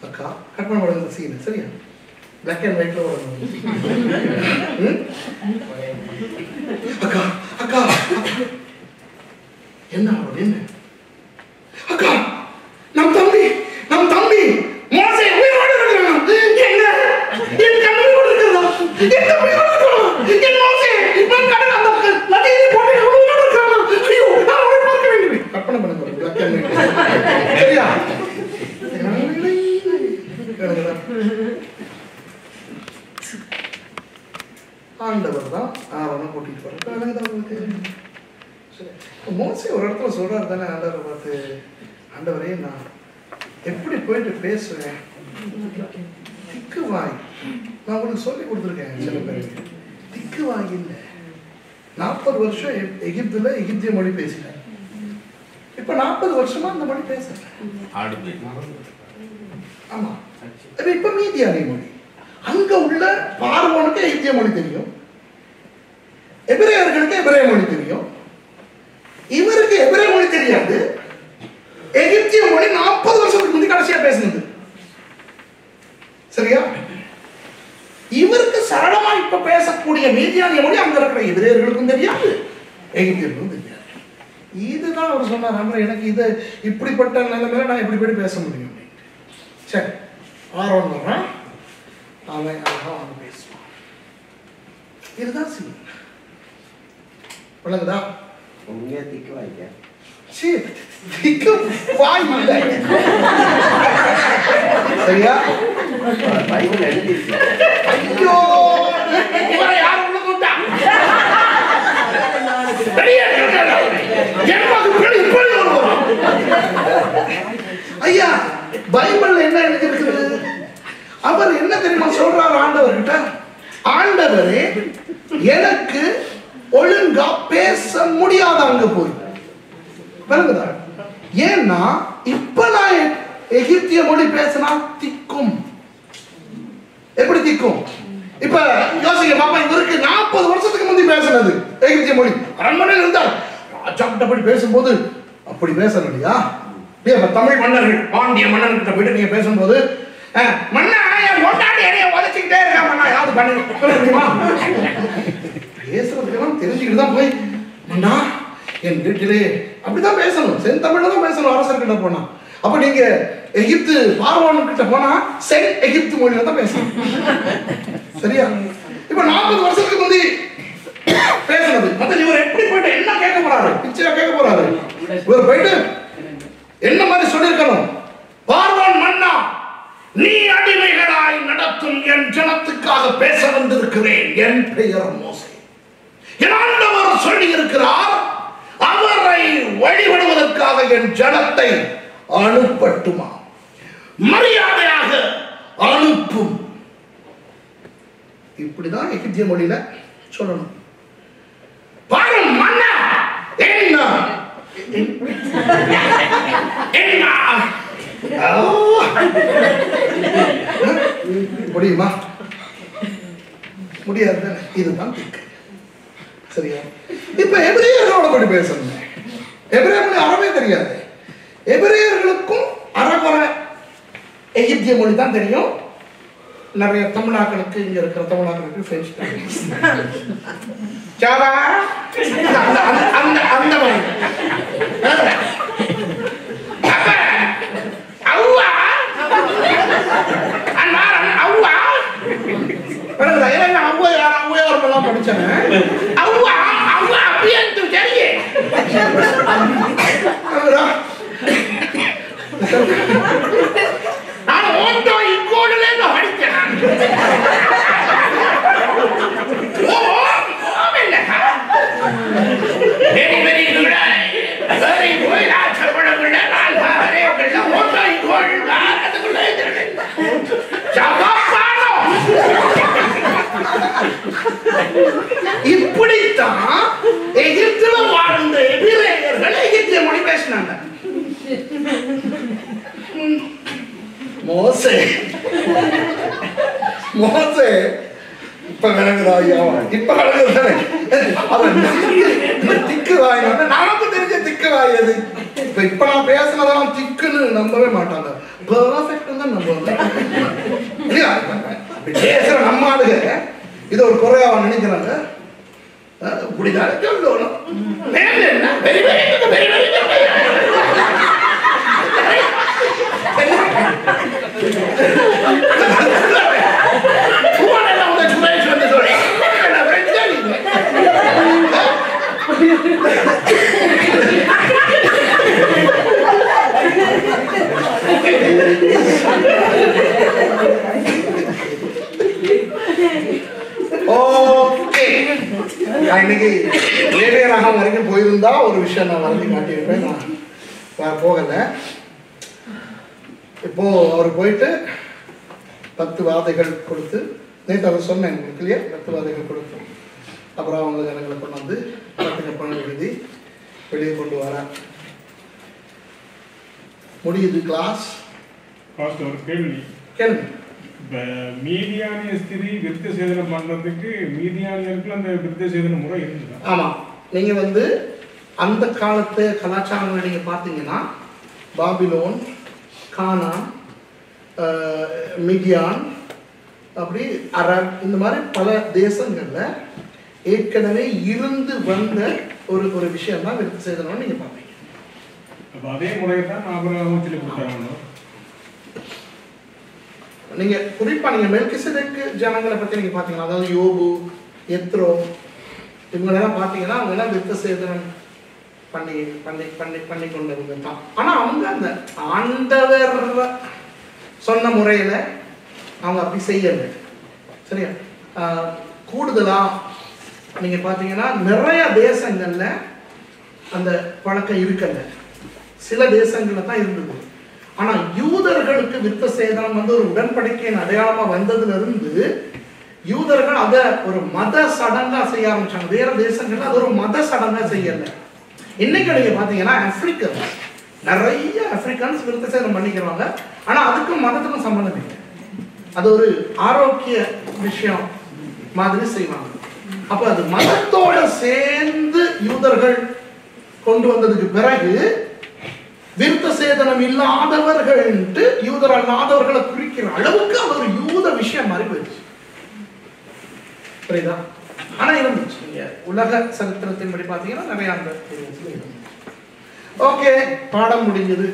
அக்கா கற்பனை படம் சீன் சரியா பிளாக் அண்ட் ஒயிட்ல வரணும். அக்கா அக்கா என்ன என்ன அக்கா, நம் தம்பி மோசே உயிரோடு இருக்கிறான். என்ன என் கண்ணு உயிரோடு இருக்கிறதா? என் தம்பி உயிரோடு இருக்கிறான். என் மோசே நான் கடல் அந்த நதியிலே போட்டு உயிரோடு இருக்கிறான். ஐயோ, நான் அவரை பார்க்க வேண்டும். கற்பனை பண்ணுங்க பிளாக் அண்ட் ஒயிட் சரியா? ஆண்டவர் தான் ஆரோனை கூட்டிட்டு வர்றாரு. மோசே ஒரு இடத்துல சொல்றாரு தானே ஆண்டவரை பார்த்து, ஆண்டவரே நான் எப்படி போயிட்டு பேசுவேன், திக்கு வாய். நான் உங்களுக்கு சொல்லி கொடுத்துருக்கேன் சில பேருக்கு, திக்கு வாய் இல்லை. 40 வருஷம் எகிப்துல எகிப்திய மொழி பேசிட்டேன். இப்ப 40 வருஷமா அந்த மொழி பேசுறேன். ஆமா, இப்ப மீதியானி மொழி. அங்க உள்ள பார்வோனுக்கு எகிப்திய மொழி தெரியும், எபிரேயர்களுக்கு எபிரேய மொழி தெரியும். இவருக்கு எபிரேய மொழி தெரியாது. எகிப்திய மொழி 40 வருஷத்துக்கு முந்தைய கடைசியா பேசுனது. சரியா? இவருக்கு சரளமா இப்ப பேசக்கூடிய மீதியானிய மொழி அங்க இருக்கிற எபிரேயர்களுக்கும் தெரியாது, எகிப்தியர்களுக்கும் தெரியாது. இதுதான் அவர் சொன்னார், எனக்கு இது இப்படிப்பட்ட நிலைமையில நான் எப்படி போய் பேச முடியும். சரி, ஆரோன் வர்றான், அவன் அழகா வந்து பேசுவான். இதுதான் சீன். விளங்குதா? திக்கு வாய்க்க திக்கு வாய் இல்லை. சரியா? பைபிள் எழுதிருக்கு. ஐயோ, இவரை யார் உள்ள கூட்டா? ஐயா, பைபிள் என்ன எழுதிருக்குது? அவர் என்ன தெரியுமா சொல்றாரு ஆண்டவர்கிட்ட? ஆண்டவரே, எனக்கு ஒழுங்கா பேச முடியாத அங்க போய் பிறகுதா. ஏன்னா இப்ப நான் எகிப்திய மொழி பேசினா திக்கும். எப்படி திக்கும்? இப்ப யோசிக்க பாப்பா, இவருக்கு 40 வருஷத்துக்கு முந்தி பேசினது எகிப்திய மொழி. அரண்மனையில் இருந்தார், ராஜாக்கிட்ட போய் பேசும்போது அப்படி பேசணும் இல்லையா? தமிழ் மன்னர்கள் பாண்டிய மன்னர்கிட்ட போயிட்டு நீங்க பேசும்போது, மன்னா என் மொட்டாடி எடைய உதச்சிக்கிட்டே இருக்கா மன்னா, யாவது பண்ணுமா? பேசுறதுக்கெல்லாம் தெரிஞ்சுக்கிட்டு தான் போய், மன்னா என் வீட்டிலே அப்படிதான் பேசணும், செந்தமிழ்ல தான் பேசணும் அரசர்கிட்ட போனா. அப்ப நீங்க எகிப்து பார்வோன் கிட்ட போனா சென் எகிப்து மொழியில தான் பேசணும். சரியா? இப்ப 40 வருஷத்துக்கு முந்தி பேசுனது. மத்த இவர் எப்படி போயிட்டு என்ன கேட்க போறாரு? பிச்சையா கேட்க போறாரு? இவர் போயிட்டு என்ன மாதிரி சொல்லிருக்கணும்? பார்வோன் மன்னா, நீ அடிமைகளாய் நடத்தும் என் ஜனத்துக்காக பேச வந்திருக்கிறேன். என் பெயர் மோசே. என் ஆண்டவர் சொல்லி இருக்கிறார், அவரை வழிபடுவதற்காக என் ஜனத்தை அனுப்பட்டுமா? மரியாதையாக அனுப்பும். இப்படிதான் எகிப்திய மொழியில சொல்லணும். பாரு மன்னா, என்ன முடியுமா? முடியாது. இதுதான் திக்கு. சரியா? இப்ப எபிரேயர்களோட படி பேசணும். எபிரேய மொழி அறவே தெரியாது. எபிரேயர்களுக்கும் அறகுறை எகிப்திய மொழி தான் தெரியும். நிறைய தமிழாக்களுக்கு, இங்க இருக்கிற தமிழாக்களுக்கு பிரெஞ்சு அந்த மொழி. படிச்சேன் இப்படித்தான் எகிப்துல வாழ்ந்த எபிரேயர்கள் எகிப்திய மொழி பேசினாங்க. மோசே இப்ப விளங்குதா? இப்ப விளங்குதானே? திக்கு வாய் நமக்கு தெரிஞ்ச திக்கு வாய் அது. இப்ப நான் பேசினதெல்லாம் திக்குன்னு நம்பவே மாட்டாங்க. பெர்ஃபெக்ட் தான் நம்புவாங்க. பேசுற நம்ம ஆளுங்க இது ஒரு குறையாவா நினைக்கிறாங்க. இப்படிதான் சொல்லணும். இன்னைக்கு லேவியராகம் வரைக்கும் போயிருந்தா ஒரு விஷயம் நான் வரைஞ்சி காட்டியிருப்பேன். நான் போகல. இப்போ அவர் போயிட்டு 10 வாதைகள் கொடுத்து, நேற்று அவர் சொன்னேன் உங்களுக்கு இல்லையா, 10 வாதைகள் கொடுத்து அப்புறம் அவங்க ஜனங்களை கொண்டு வந்து பணம் எழுதி வெளியே கொண்டு வர முடியுது. கிளாஸ் ஒரு கேள்வி கேள்வி. மீதியானிய ஸ்திரீ விருத்த சேதனம் பண்றதுக்கு மீதியானியருக்கு அந்த விருத்த சேதன முறை இருந்தது. ஆமா, நீங்க அந்த காலத்து கலாச்சாரங்களை நீங்க பார்த்தீங்கன்னா பாபிலோன், கானான், மிதியான், அப்படி அரப், இந்த மாதிரி பல தேசங்கள்ல ஏற்கனவே இருந்து வந்த ஒரு விஷயம் தான் விருத்த சேதனம் நீங்க பார்ப்பீங்க. அதே முறையை தான் ஆபிரகாமும் சொல்லி கொடுத்தாங்க. நீங்க குறிப்பா நீங்க மெல்கிசேதேக்கு ஜனங்களை பத்தி நீங்க பாத்தீங்கன்னா, அதாவது யோபு, எத்ரோ, இவங்களெல்லாம் பாத்தீங்கன்னா அவங்க எல்லாம் விருத்த சேதனம் பண்ணி பண்ணி பண்ணி பண்ணி கொண்டவங்க தான். ஆனா அவங்க அந்த ஆண்டவர் சொன்ன முறையில அவங்க அப்படி செய்யல. சரியா? கூடுதலா நீங்க பாத்தீங்கன்னா நிறைய தேசங்கள்ல அந்த பழக்கம் இருக்கல, சில தேசங்கள்ல தான் இருந்தது. ஆனா யூதர்களுக்கு விருத்த சேதனம் ஒரு உடன்படிக்கையின் அடையாளமா வந்ததுல இருந்து யூதர்கள் அத ஒரு மத சடங்கா செய்ய ஆரம்பிச்சாங்க. வேற தேசங்கள்ல அது ஒரு மத சடங்கா செய்யல. இன்னைக்கு நீங்க பாத்தீங்கன்னா ஆப்பிரிக்கன்ஸ், நிறைய ஆப்பிரிக்கன்ஸ் விருத்த சேதனம் பண்ணிக்கிறாங்க. ஆனா அதுக்கும் மதத்துக்கும் சம்பந்தம் இல்லை. அது ஒரு ஆரோக்கிய விஷயம் மாதிரி செய்வாங்க. அப்ப அது மதத்தோட சேர்ந்து யூதர்கள் கொண்டு வந்ததுக்கு பிறகு விருத்த சேதனம் இல்லாதவர்கள் யூதர் அல்லாதவர்களை குறிக்கிற அளவுக்கு அது ஒரு யூத விஷயம் மாதிரி போயிடுச்சு. புரியுதா? ஆனா இருந்துச்சு. நீங்க உலக சரித்திரத்தின் படி பாத்தீங்கன்னா நிறைய அந்த. ஓகே, பாடம் முடிஞ்சது.